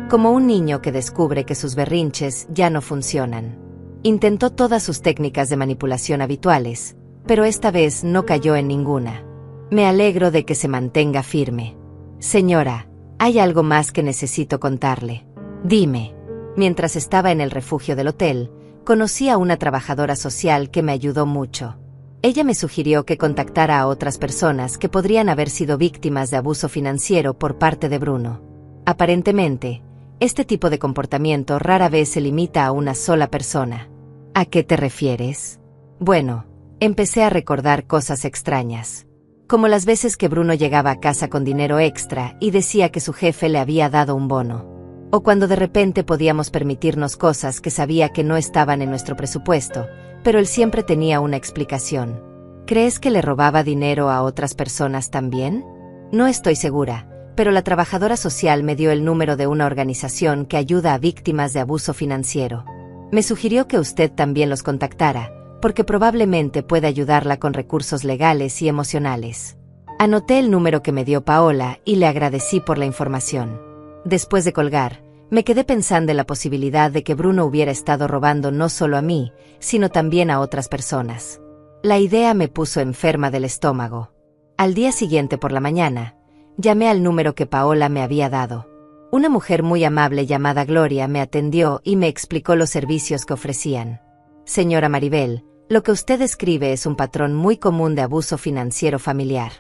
Como un niño que descubre que sus berrinches ya no funcionan. Intentó todas sus técnicas de manipulación habituales, pero esta vez no cayó en ninguna. Me alegro de que se mantenga firme. Señora, hay algo más que necesito contarle. Dime. Mientras estaba en el refugio del hotel, conocí a una trabajadora social que me ayudó mucho. Ella me sugirió que contactara a otras personas que podrían haber sido víctimas de abuso financiero por parte de Bruno. Aparentemente, este tipo de comportamiento rara vez se limita a una sola persona. ¿A qué te refieres? Bueno, empecé a recordar cosas extrañas. Como las veces que Bruno llegaba a casa con dinero extra y decía que su jefe le había dado un bono. O cuando de repente podíamos permitirnos cosas que sabía que no estaban en nuestro presupuesto, pero él siempre tenía una explicación. ¿Crees que le robaba dinero a otras personas también? No estoy segura, pero la trabajadora social me dio el número de una organización que ayuda a víctimas de abuso financiero. Me sugirió que usted también los contactara, porque probablemente puede ayudarla con recursos legales y emocionales. Anoté el número que me dio Paola y le agradecí por la información. Después de colgar, me quedé pensando en la posibilidad de que Bruno hubiera estado robando no solo a mí, sino también a otras personas. La idea me puso enferma del estómago. Al día siguiente por la mañana, llamé al número que Paola me había dado. Una mujer muy amable llamada Gloria me atendió y me explicó los servicios que ofrecían. Señora Maribel, lo que usted describe es un patrón muy común de abuso financiero familiar.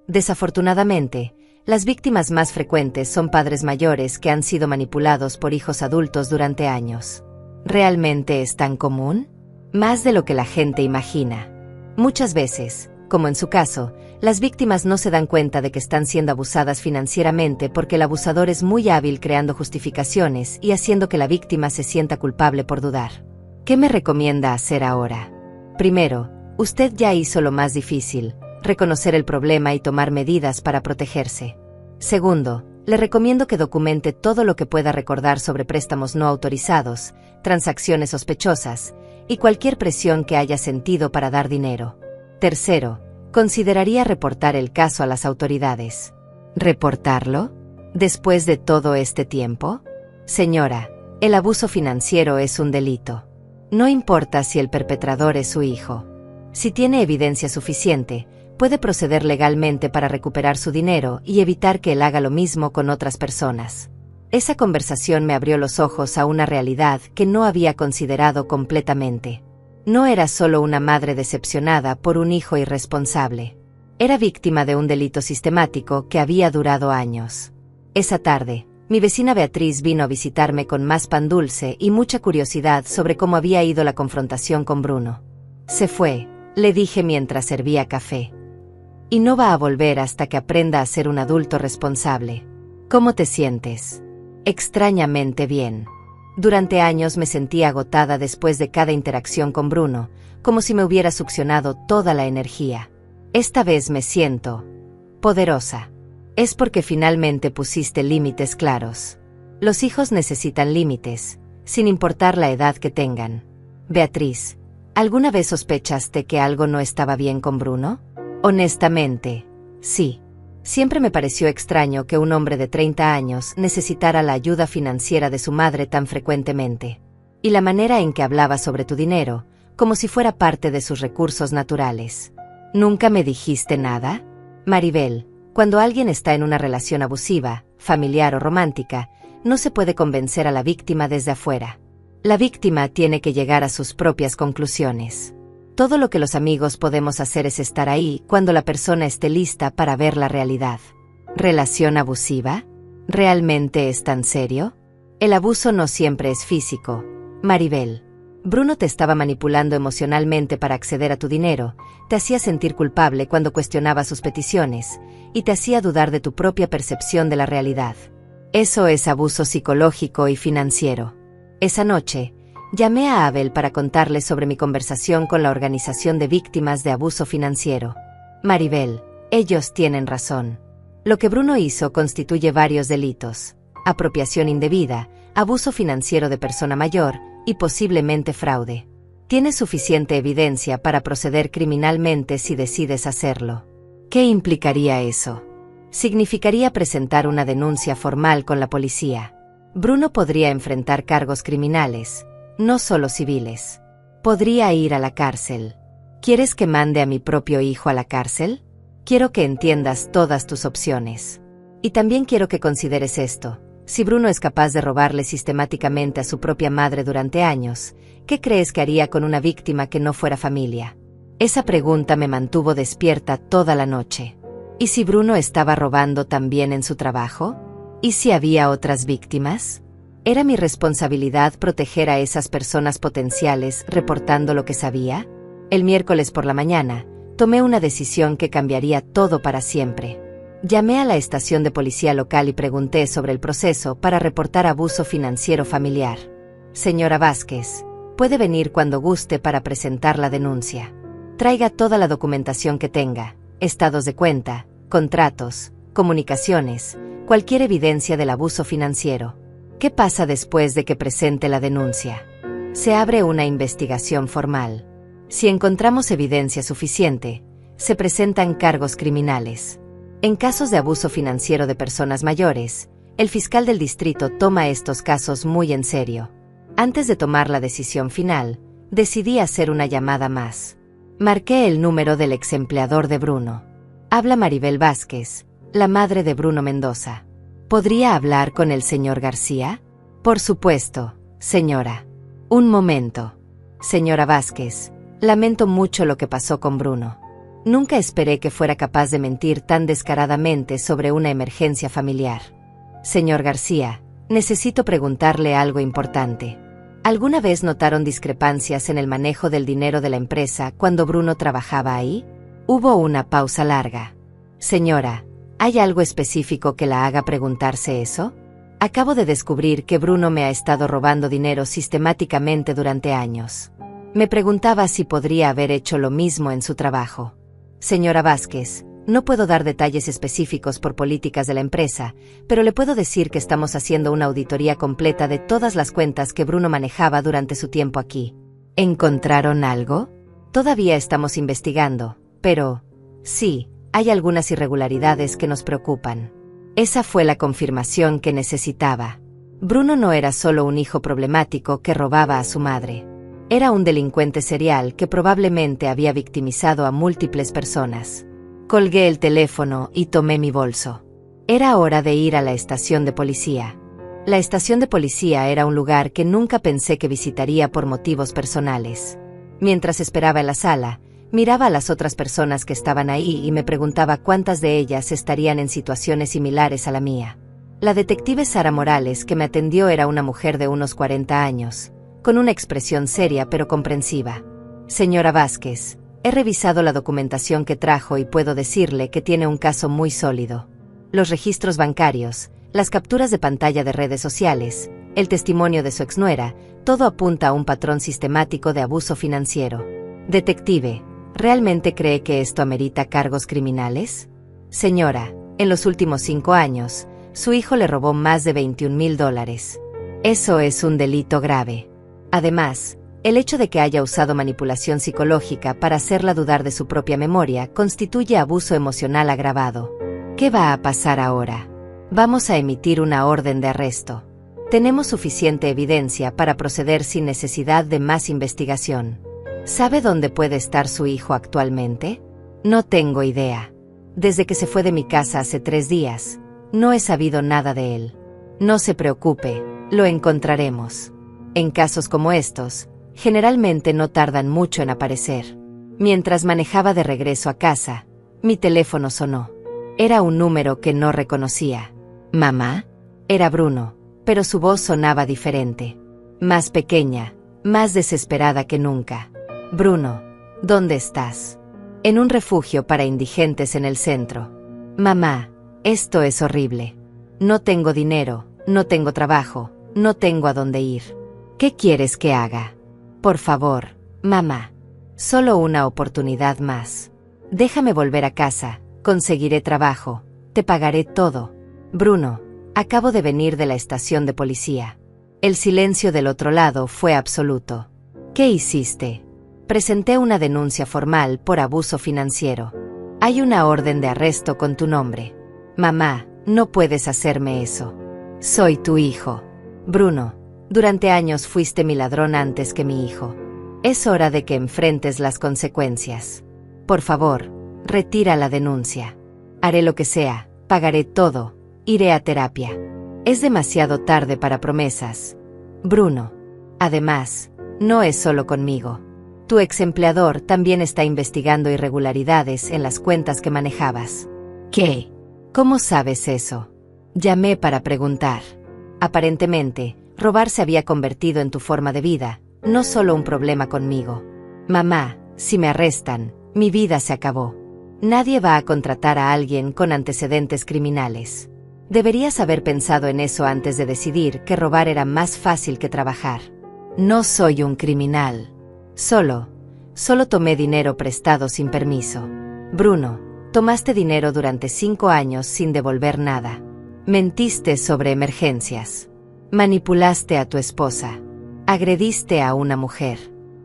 Desafortunadamente, las víctimas más frecuentes son padres mayores que han sido manipulados por hijos adultos durante años. ¿Realmente es tan común? Más de lo que la gente imagina. Muchas veces, como en su caso, las víctimas no se dan cuenta de que están siendo abusadas financieramente porque el abusador es muy hábil creando justificaciones y haciendo que la víctima se sienta culpable por dudar. ¿Qué me recomienda hacer ahora? Primero, usted ya hizo lo más difícil: reconocer el problema y tomar medidas para protegerse. Segundo, le recomiendo que documente todo lo que pueda recordar sobre préstamos no autorizados, transacciones sospechosas y cualquier presión que haya sentido para dar dinero. Tercero, consideraría reportar el caso a las autoridades. ¿Reportarlo? ¿Después de todo este tiempo? Señora, el abuso financiero es un delito. No importa si el perpetrador es su hijo. Si tiene evidencia suficiente, puede proceder legalmente para recuperar su dinero y evitar que él haga lo mismo con otras personas. Esa conversación me abrió los ojos a una realidad que no había considerado completamente. No era solo una madre decepcionada por un hijo irresponsable. Era víctima de un delito sistemático que había durado años. Esa tarde, mi vecina Beatriz vino a visitarme con más pan dulce y mucha curiosidad sobre cómo había ido la confrontación con Bruno. Se fue, le dije mientras servía café. Y no va a volver hasta que aprenda a ser un adulto responsable. ¿Cómo te sientes? Extrañamente bien. Durante años me sentía agotada después de cada interacción con Bruno, como si me hubiera succionado toda la energía. Esta vez me siento poderosa. Es porque finalmente pusiste límites claros. Los hijos necesitan límites, sin importar la edad que tengan. Beatriz, ¿alguna vez sospechaste que algo no estaba bien con Bruno? Honestamente, sí. Siempre me pareció extraño que un hombre de 30 años necesitara la ayuda financiera de su madre tan frecuentemente. Y la manera en que hablaba sobre tu dinero, como si fuera parte de sus recursos naturales. ¿Nunca me dijiste nada? Maribel, cuando alguien está en una relación abusiva, familiar o romántica, no se puede convencer a la víctima desde afuera. La víctima tiene que llegar a sus propias conclusiones. Todo lo que los amigos podemos hacer es estar ahí cuando la persona esté lista para ver la realidad. ¿Relación abusiva? ¿Realmente es tan serio? El abuso no siempre es físico. Maribel, Bruno te estaba manipulando emocionalmente para acceder a tu dinero, te hacía sentir culpable cuando cuestionaba sus peticiones, y te hacía dudar de tu propia percepción de la realidad. Eso es abuso psicológico y financiero. Esa noche, llamé a Abel para contarle sobre mi conversación con la Organización de Víctimas de Abuso Financiero. Maribel, ellos tienen razón. Lo que Bruno hizo constituye varios delitos: apropiación indebida, abuso financiero de persona mayor y posiblemente fraude. Tienes suficiente evidencia para proceder criminalmente si decides hacerlo. ¿Qué implicaría eso? Significaría presentar una denuncia formal con la policía. Bruno podría enfrentar cargos criminales, no solo civiles. Podría ir a la cárcel. ¿Quieres que mande a mi propio hijo a la cárcel? Quiero que entiendas todas tus opciones. Y también quiero que consideres esto. Si Bruno es capaz de robarle sistemáticamente a su propia madre durante años, ¿qué crees que haría con una víctima que no fuera familia? Esa pregunta me mantuvo despierta toda la noche. ¿Y si Bruno estaba robando también en su trabajo? ¿Y si había otras víctimas? ¿Era mi responsabilidad proteger a esas personas potenciales reportando lo que sabía? El miércoles por la mañana, tomé una decisión que cambiaría todo para siempre. Llamé a la estación de policía local y pregunté sobre el proceso para reportar abuso financiero familiar. Señora Vázquez, puede venir cuando guste para presentar la denuncia. Traiga toda la documentación que tenga, estados de cuenta, contratos, comunicaciones, cualquier evidencia del abuso financiero. ¿Qué pasa después de que presente la denuncia? Se abre una investigación formal. Si encontramos evidencia suficiente, se presentan cargos criminales. En casos de abuso financiero de personas mayores, el fiscal del distrito toma estos casos muy en serio. Antes de tomar la decisión final, decidí hacer una llamada más. Marqué el número del ex empleador de Bruno. Habla Maribel Vázquez, la madre de Bruno Mendoza. ¿Podría hablar con el señor García? Por supuesto, señora. Un momento. Señora Vázquez, lamento mucho lo que pasó con Bruno. Nunca esperé que fuera capaz de mentir tan descaradamente sobre una emergencia familiar. Señor García, necesito preguntarle algo importante. ¿Alguna vez notaron discrepancias en el manejo del dinero de la empresa cuando Bruno trabajaba ahí? Hubo una pausa larga. Señora, ¿hay algo específico que la haga preguntarse eso? Acabo de descubrir que Bruno me ha estado robando dinero sistemáticamente durante años. Me preguntaba si podría haber hecho lo mismo en su trabajo. Señora Vázquez, no puedo dar detalles específicos por políticas de la empresa, pero le puedo decir que estamos haciendo una auditoría completa de todas las cuentas que Bruno manejaba durante su tiempo aquí. ¿Encontraron algo? Todavía estamos investigando, pero sí, hay algunas irregularidades que nos preocupan. Esa fue la confirmación que necesitaba. Bruno no era solo un hijo problemático que robaba a su madre. Era un delincuente serial que probablemente había victimizado a múltiples personas. Colgué el teléfono y tomé mi bolso. Era hora de ir a la estación de policía. La estación de policía era un lugar que nunca pensé que visitaría por motivos personales. Mientras esperaba en la sala, miraba a las otras personas que estaban ahí y me preguntaba cuántas de ellas estarían en situaciones similares a la mía. La detective Sara Morales que me atendió era una mujer de unos 40 años, con una expresión seria pero comprensiva. Señora Vázquez, he revisado la documentación que trajo y puedo decirle que tiene un caso muy sólido. Los registros bancarios, las capturas de pantalla de redes sociales, el testimonio de su exnuera, todo apunta a un patrón sistemático de abuso financiero. Detective, ¿realmente cree que esto amerita cargos criminales? Señora, en los últimos 5 años, su hijo le robó más de $21,000. Eso es un delito grave. Además, el hecho de que haya usado manipulación psicológica para hacerla dudar de su propia memoria constituye abuso emocional agravado. ¿Qué va a pasar ahora? Vamos a emitir una orden de arresto. Tenemos suficiente evidencia para proceder sin necesidad de más investigación. ¿Sabe dónde puede estar su hijo actualmente? No tengo idea. Desde que se fue de mi casa hace 3 días, no he sabido nada de él. No se preocupe, lo encontraremos. En casos como estos, generalmente no tardan mucho en aparecer. Mientras manejaba de regreso a casa, mi teléfono sonó. Era un número que no reconocía. ¿Mamá? Era Bruno, pero su voz sonaba diferente. Más pequeña, más desesperada que nunca. Bruno, ¿dónde estás? En un refugio para indigentes en el centro. Mamá, esto es horrible. No tengo dinero, no tengo trabajo, no tengo a dónde ir. ¿Qué quieres que haga? Por favor, mamá. Solo una oportunidad más. Déjame volver a casa, conseguiré trabajo, te pagaré todo. Bruno, acabo de venir de la estación de policía. El silencio del otro lado fue absoluto. ¿Qué hiciste? Presenté una denuncia formal por abuso financiero. Hay una orden de arresto con tu nombre. Mamá, no puedes hacerme eso. Soy tu hijo. Bruno, durante años fuiste mi ladrón antes que mi hijo. Es hora de que enfrentes las consecuencias. Por favor, retira la denuncia. Haré lo que sea, pagaré todo, iré a terapia. Es demasiado tarde para promesas. Bruno. Además, no es solo conmigo. Tu ex empleador también está investigando irregularidades en las cuentas que manejabas. ¿Qué? ¿Cómo sabes eso? Llamé para preguntar. Aparentemente, robar se había convertido en tu forma de vida, no solo un problema conmigo. Mamá, si me arrestan, mi vida se acabó. Nadie va a contratar a alguien con antecedentes criminales. Deberías haber pensado en eso antes de decidir que robar era más fácil que trabajar. No soy un criminal. Solo tomé dinero prestado sin permiso. Bruno, tomaste dinero durante 5 años sin devolver nada. Mentiste sobre emergencias. Manipulaste a tu esposa. Agrediste a una mujer.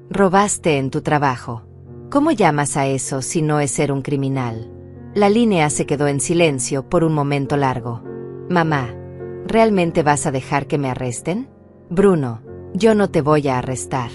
Robaste en tu trabajo. ¿Cómo llamas a eso si no es ser un criminal? La línea se quedó en silencio por un momento largo. Mamá, ¿realmente vas a dejar que me arresten? Bruno, yo no te voy a arrestar.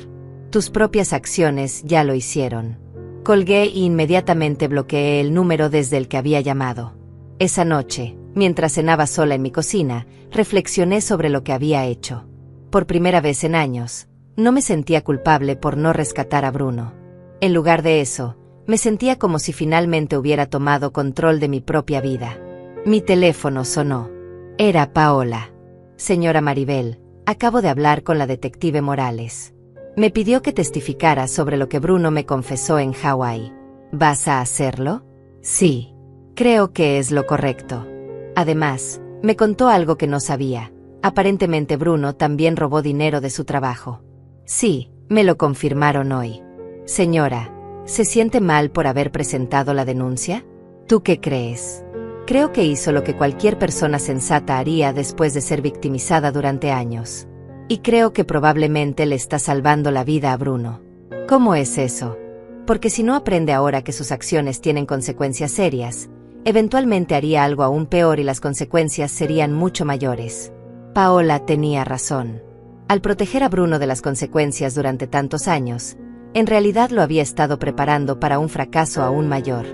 Tus propias acciones ya lo hicieron. Colgué e inmediatamente bloqueé el número desde el que había llamado. Esa noche, mientras cenaba sola en mi cocina, reflexioné sobre lo que había hecho. Por primera vez en años, no me sentía culpable por no rescatar a Bruno. En lugar de eso, me sentía como si finalmente hubiera tomado control de mi propia vida. Mi teléfono sonó. Era Paola. Señora Maribel, acabo de hablar con la detective Morales. Me pidió que testificara sobre lo que Bruno me confesó en Hawái. ¿Vas a hacerlo? Sí. Creo que es lo correcto. Además, me contó algo que no sabía. Aparentemente Bruno también robó dinero de su trabajo. Sí, me lo confirmaron hoy. Señora, ¿se siente mal por haber presentado la denuncia? ¿Tú qué crees? Creo que hizo lo que cualquier persona sensata haría después de ser victimizada durante años. Y creo que probablemente le está salvando la vida a Bruno. ¿Cómo es eso? Porque si no aprende ahora que sus acciones tienen consecuencias serias, eventualmente haría algo aún peor y las consecuencias serían mucho mayores. Paola tenía razón. Al proteger a Bruno de las consecuencias durante tantos años, en realidad lo había estado preparando para un fracaso aún mayor.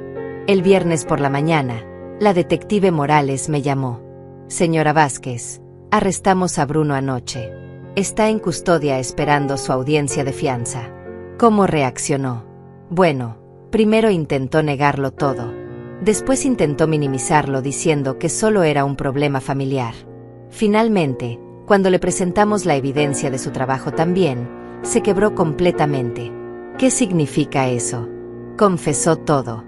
El viernes por la mañana, la detective Morales me llamó. Señora Vázquez, arrestamos a Bruno anoche. Está en custodia esperando su audiencia de fianza. ¿Cómo reaccionó? Bueno, primero intentó negarlo todo. Después intentó minimizarlo diciendo que solo era un problema familiar. Finalmente, cuando le presentamos la evidencia de su trabajo también, se quebró completamente. ¿Qué significa eso? Confesó todo.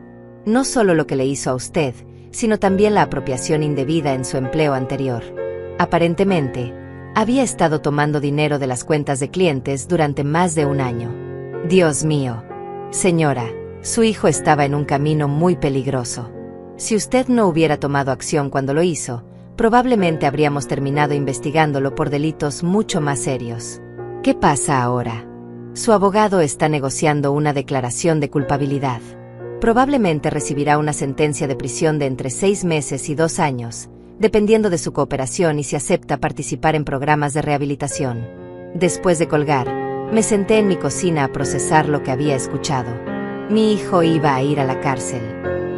No solo lo que le hizo a usted, sino también la apropiación indebida en su empleo anterior. Aparentemente, había estado tomando dinero de las cuentas de clientes durante más de un año. Dios mío. Señora, su hijo estaba en un camino muy peligroso. Si usted no hubiera tomado acción cuando lo hizo, probablemente habríamos terminado investigándolo por delitos mucho más serios. ¿Qué pasa ahora? Su abogado está negociando una declaración de culpabilidad. Probablemente recibirá una sentencia de prisión de entre 6 meses y 2 años, dependiendo de su cooperación y si acepta participar en programas de rehabilitación. Después de colgar, me senté en mi cocina a procesar lo que había escuchado. Mi hijo iba a ir a la cárcel.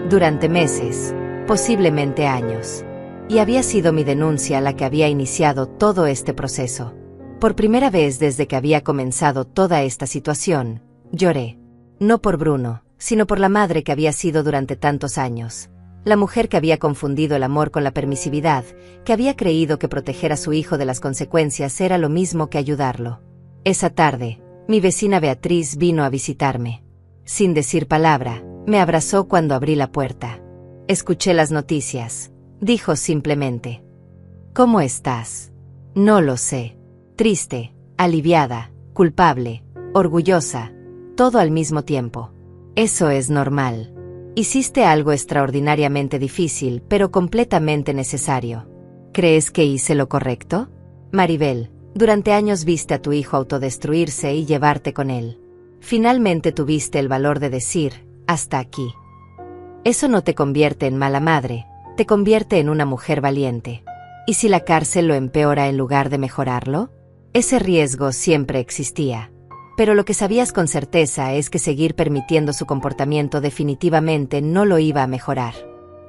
Durante meses, posiblemente años. Y había sido mi denuncia la que había iniciado todo este proceso. Por primera vez desde que había comenzado toda esta situación, lloré. No por Bruno, sino por la madre que había sido durante tantos años. La mujer que había confundido el amor con la permisividad, que había creído que proteger a su hijo de las consecuencias era lo mismo que ayudarlo. Esa tarde, mi vecina Beatriz vino a visitarme. Sin decir palabra, me abrazó cuando abrí la puerta. Escuché las noticias. Dijo simplemente: ¿Cómo estás? No lo sé. Triste, aliviada, culpable, orgullosa, todo al mismo tiempo. Eso es normal. Hiciste algo extraordinariamente difícil, pero completamente necesario. ¿Crees que hice lo correcto? Maribel, durante años viste a tu hijo autodestruirse y llevarte con él. Finalmente tuviste el valor de decir: hasta aquí. Eso no te convierte en mala madre, te convierte en una mujer valiente. ¿Y si la cárcel lo empeora en lugar de mejorarlo? Ese riesgo siempre existía. Pero lo que sabías con certeza es que seguir permitiendo su comportamiento definitivamente no lo iba a mejorar.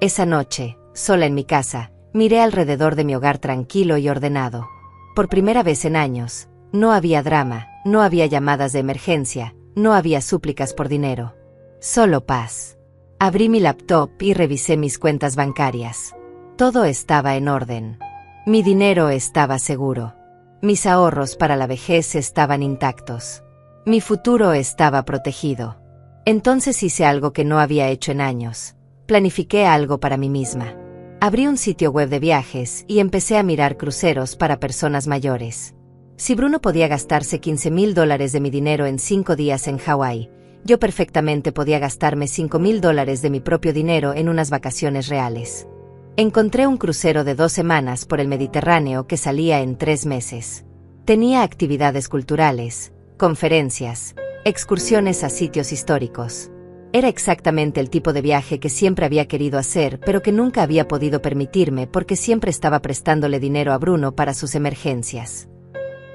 Esa noche, sola en mi casa, miré alrededor de mi hogar tranquilo y ordenado. Por primera vez en años, no había drama, no había llamadas de emergencia, no había súplicas por dinero. Solo paz. Abrí mi laptop y revisé mis cuentas bancarias. Todo estaba en orden. Mi dinero estaba seguro. Mis ahorros para la vejez estaban intactos. Mi futuro estaba protegido. Entonces hice algo que no había hecho en años. Planifiqué algo para mí misma. Abrí un sitio web de viajes y empecé a mirar cruceros para personas mayores. Si Bruno podía gastarse $15,000 de mi dinero en 5 días en Hawái, yo perfectamente podía gastarme $5,000 de mi propio dinero en unas vacaciones reales. Encontré un crucero de 2 semanas por el Mediterráneo que salía en 3 meses. Tenía actividades culturales, conferencias, excursiones a sitios históricos. Era exactamente el tipo de viaje que siempre había querido hacer, pero que nunca había podido permitirme porque siempre estaba prestándole dinero a Bruno para sus emergencias.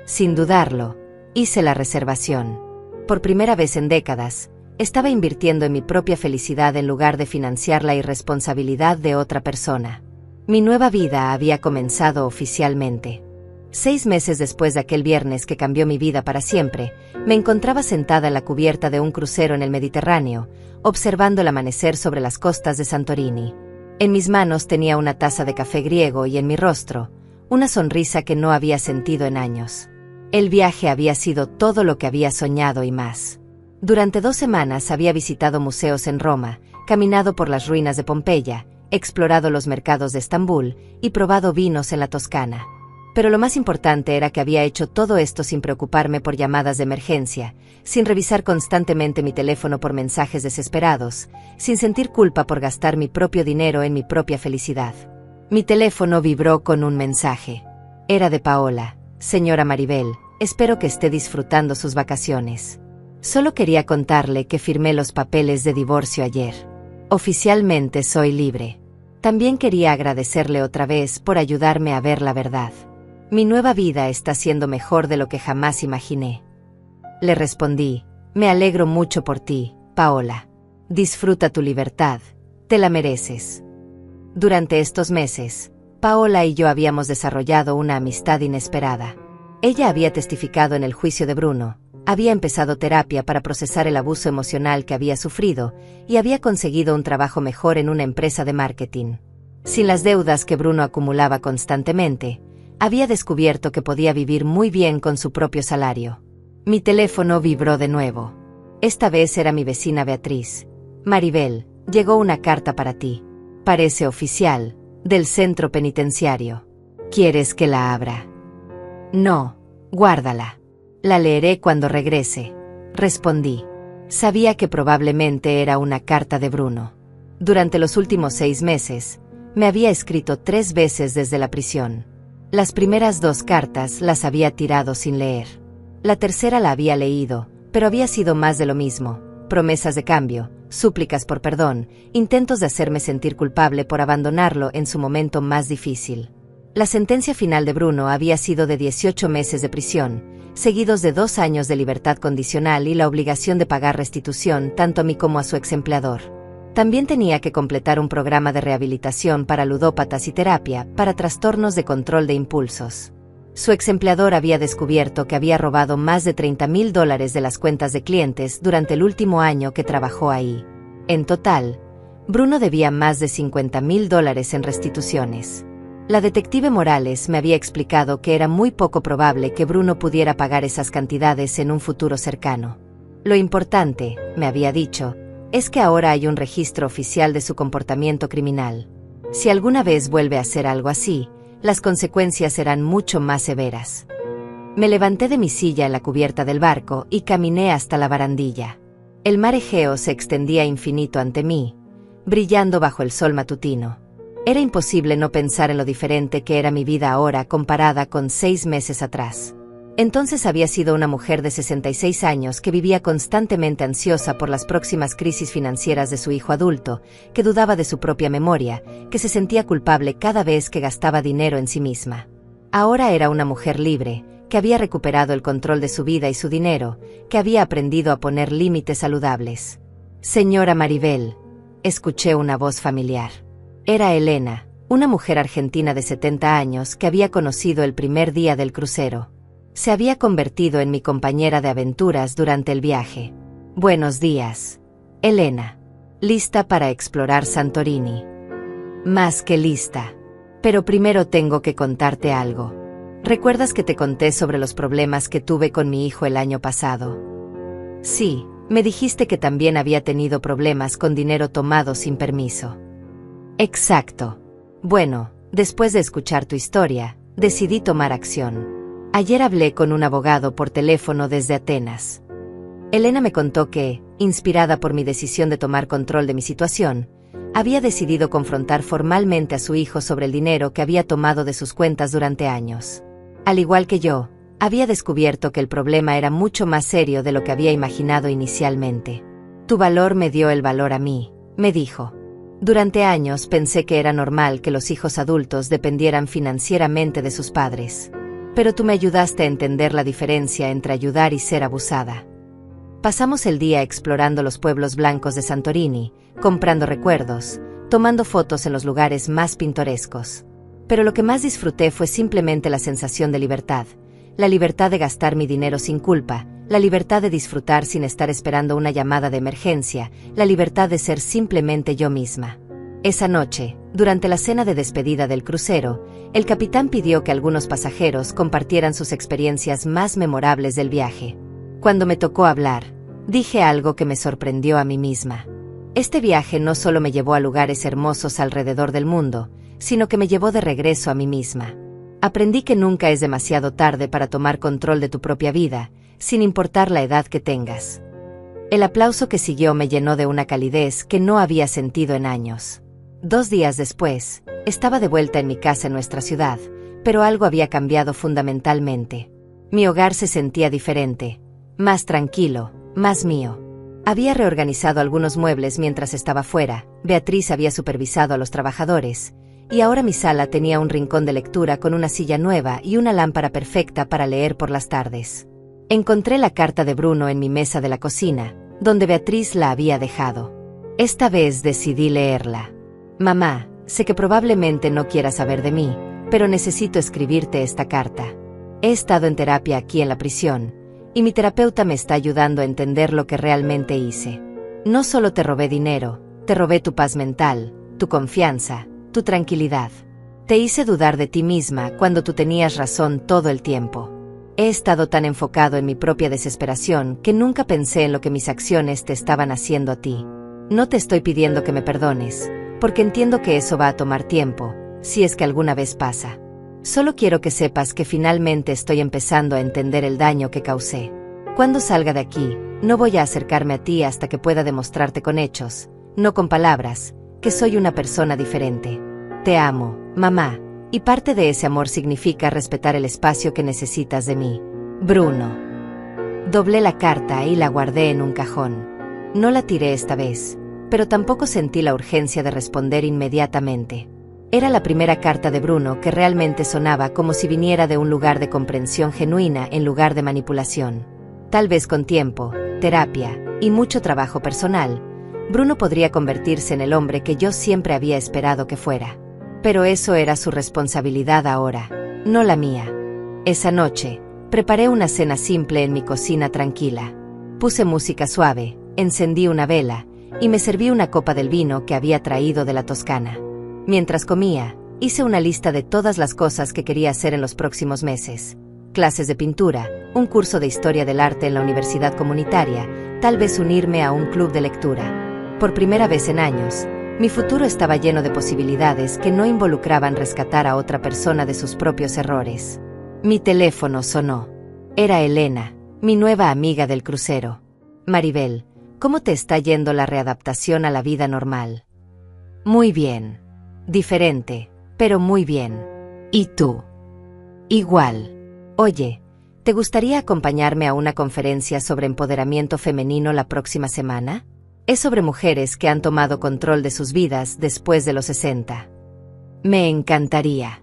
Sin dudarlo, hice la reservación. Por primera vez en décadas, estaba invirtiendo en mi propia felicidad en lugar de financiar la irresponsabilidad de otra persona. Mi nueva vida había comenzado oficialmente. 6 meses después de aquel viernes que cambió mi vida para siempre, me encontraba sentada en la cubierta de un crucero en el Mediterráneo, observando el amanecer sobre las costas de Santorini. En mis manos tenía una taza de café griego y en mi rostro, una sonrisa que no había sentido en años. El viaje había sido todo lo que había soñado y más. Durante 2 semanas había visitado museos en Roma, caminado por las ruinas de Pompeya, explorado los mercados de Estambul y probado vinos en la Toscana. Pero lo más importante era que había hecho todo esto sin preocuparme por llamadas de emergencia, sin revisar constantemente mi teléfono por mensajes desesperados, sin sentir culpa por gastar mi propio dinero en mi propia felicidad. Mi teléfono vibró con un mensaje. Era de Paola. Señora Maribel, espero que esté disfrutando sus vacaciones. Solo quería contarle que firmé los papeles de divorcio ayer. Oficialmente soy libre. También quería agradecerle otra vez por ayudarme a ver la verdad. Mi nueva vida está siendo mejor de lo que jamás imaginé. Le respondí: me alegro mucho por ti, Paola. Disfruta tu libertad, te la mereces. Durante estos meses, Paola y yo habíamos desarrollado una amistad inesperada. Ella había testificado en el juicio de Bruno, había empezado terapia para procesar el abuso emocional que había sufrido y había conseguido un trabajo mejor en una empresa de marketing. Sin las deudas que Bruno acumulaba constantemente, Había descubierto que podía vivir muy bien con su propio salario. Mi teléfono vibró de nuevo. Esta vez era mi vecina Beatriz. Maribel, llegó una carta para ti. Parece oficial, del centro penitenciario. ¿Quieres que la abra? No, guárdala. La leeré cuando regrese, respondí. Sabía que probablemente era una carta de Bruno. Durante los últimos 6 meses, me había escrito 3 veces desde la prisión. Las primeras 2 cartas las había tirado sin leer. La tercera la había leído, pero había sido más de lo mismo: promesas de cambio, súplicas por perdón, intentos de hacerme sentir culpable por abandonarlo en su momento más difícil. La sentencia final de Bruno había sido de 18 meses de prisión, seguidos de 2 años de libertad condicional y la obligación de pagar restitución tanto a mí como a su exempleador. También tenía que completar un programa de rehabilitación para ludópatas y terapia para trastornos de control de impulsos. Su exempleador había descubierto que había robado más de $30,000 de las cuentas de clientes durante el último año que trabajó ahí. En total, Bruno debía más de $50,000 en restituciones. La detective Morales me había explicado que era muy poco probable que Bruno pudiera pagar esas cantidades en un futuro cercano. Lo importante, me había dicho, es que ahora hay un registro oficial de su comportamiento criminal. Si alguna vez vuelve a hacer algo así, las consecuencias serán mucho más severas. Me levanté de mi silla en la cubierta del barco y caminé hasta la barandilla. El mar Egeo se extendía infinito ante mí, brillando bajo el sol matutino. Era imposible no pensar en lo diferente que era mi vida ahora comparada con 6 meses atrás. Entonces había sido una mujer de 66 años que vivía constantemente ansiosa por las próximas crisis financieras de su hijo adulto, que dudaba de su propia memoria, que se sentía culpable cada vez que gastaba dinero en sí misma. Ahora era una mujer libre, que había recuperado el control de su vida y su dinero, que había aprendido a poner límites saludables. «Señora Maribel», escuché una voz familiar. Era Elena, una mujer argentina de 70 años que había conocido el primer día del crucero. Se había convertido en mi compañera de aventuras durante el viaje. «Buenos días, Elena. ¿Lista para explorar Santorini?» «Más que lista. Pero primero tengo que contarte algo. ¿Recuerdas que te conté sobre los problemas que tuve con mi hijo el año pasado?» «Sí, me dijiste que también había tenido problemas con dinero tomado sin permiso». «Exacto. Bueno, después de escuchar tu historia, decidí tomar acción. Ayer hablé con un abogado por teléfono desde Atenas. Elena me contó que, inspirada por mi decisión de tomar control de mi situación, había decidido confrontar formalmente a su hijo sobre el dinero que había tomado de sus cuentas durante años. Al igual que yo, había descubierto que el problema era mucho más serio de lo que había imaginado inicialmente. «Tu valor me dio el valor a mí», me dijo. «Durante años pensé que era normal que los hijos adultos dependieran financieramente de sus padres. Pero tú me ayudaste a entender la diferencia entre ayudar y ser abusada». Pasamos el día explorando los pueblos blancos de Santorini, comprando recuerdos, tomando fotos en los lugares más pintorescos. Pero lo que más disfruté fue simplemente la sensación de libertad, la libertad de gastar mi dinero sin culpa, la libertad de disfrutar sin estar esperando una llamada de emergencia, la libertad de ser simplemente yo misma. Esa noche, durante la cena de despedida del crucero, el capitán pidió que algunos pasajeros compartieran sus experiencias más memorables del viaje. Cuando me tocó hablar, dije algo que me sorprendió a mí misma. Este viaje no solo me llevó a lugares hermosos alrededor del mundo, sino que me llevó de regreso a mí misma. Aprendí que nunca es demasiado tarde para tomar control de tu propia vida, sin importar la edad que tengas. El aplauso que siguió me llenó de una calidez que no había sentido en años. 2 días después, estaba de vuelta en mi casa en nuestra ciudad, pero algo había cambiado fundamentalmente. Mi hogar se sentía diferente, más tranquilo, más mío. Había reorganizado algunos muebles mientras estaba fuera, Beatriz había supervisado a los trabajadores, y ahora mi sala tenía un rincón de lectura con una silla nueva y una lámpara perfecta para leer por las tardes. Encontré la carta de Bruno en mi mesa de la cocina, donde Beatriz la había dejado. Esta vez decidí leerla. «Mamá, sé que probablemente no quieras saber de mí, pero necesito escribirte esta carta. He estado en terapia aquí en la prisión, y mi terapeuta me está ayudando a entender lo que realmente hice. No solo te robé dinero, te robé tu paz mental, tu confianza, tu tranquilidad. Te hice dudar de ti misma cuando tú tenías razón todo el tiempo. He estado tan enfocado en mi propia desesperación que nunca pensé en lo que mis acciones te estaban haciendo a ti. No te estoy pidiendo que me perdones, porque entiendo que eso va a tomar tiempo, si es que alguna vez pasa. Solo quiero que sepas que finalmente estoy empezando a entender el daño que causé. Cuando salga de aquí, no voy a acercarme a ti hasta que pueda demostrarte con hechos, no con palabras, que soy una persona diferente. Te amo, mamá, y parte de ese amor significa respetar el espacio que necesitas de mí. Bruno. Doblé la carta y la guardé en un cajón. No la tiré esta vez, pero tampoco sentí la urgencia de responder inmediatamente. Era la primera carta de Bruno que realmente sonaba como si viniera de un lugar de comprensión genuina en lugar de manipulación. Tal vez con tiempo, terapia y mucho trabajo personal, Bruno podría convertirse en el hombre que yo siempre había esperado que fuera. Pero eso era su responsabilidad ahora, no la mía. Esa noche, preparé una cena simple en mi cocina tranquila. Puse música suave, encendí una vela, y me serví una copa del vino que había traído de la Toscana. Mientras comía, hice una lista de todas las cosas que quería hacer en los próximos meses. Clases de pintura, un curso de historia del arte en la universidad comunitaria, tal vez unirme a un club de lectura. Por primera vez en años, mi futuro estaba lleno de posibilidades que no involucraban rescatar a otra persona de sus propios errores. Mi teléfono sonó. Era Elena, mi nueva amiga del crucero. Maribel, ¿cómo te está yendo la readaptación a la vida normal? Muy bien. Diferente, pero muy bien. ¿Y tú? Igual. Oye, ¿te gustaría acompañarme a una conferencia sobre empoderamiento femenino la próxima semana? Es sobre mujeres que han tomado control de sus vidas después de los 60. Me encantaría.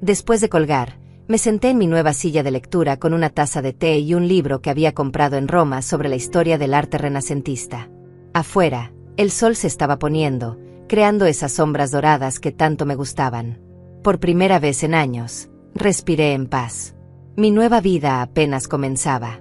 Después de colgar, me senté en mi nueva silla de lectura con una taza de té y un libro que había comprado en Roma sobre la historia del arte renacentista. Afuera, el sol se estaba poniendo, creando esas sombras doradas que tanto me gustaban. Por primera vez en años, respiré en paz. Mi nueva vida apenas comenzaba.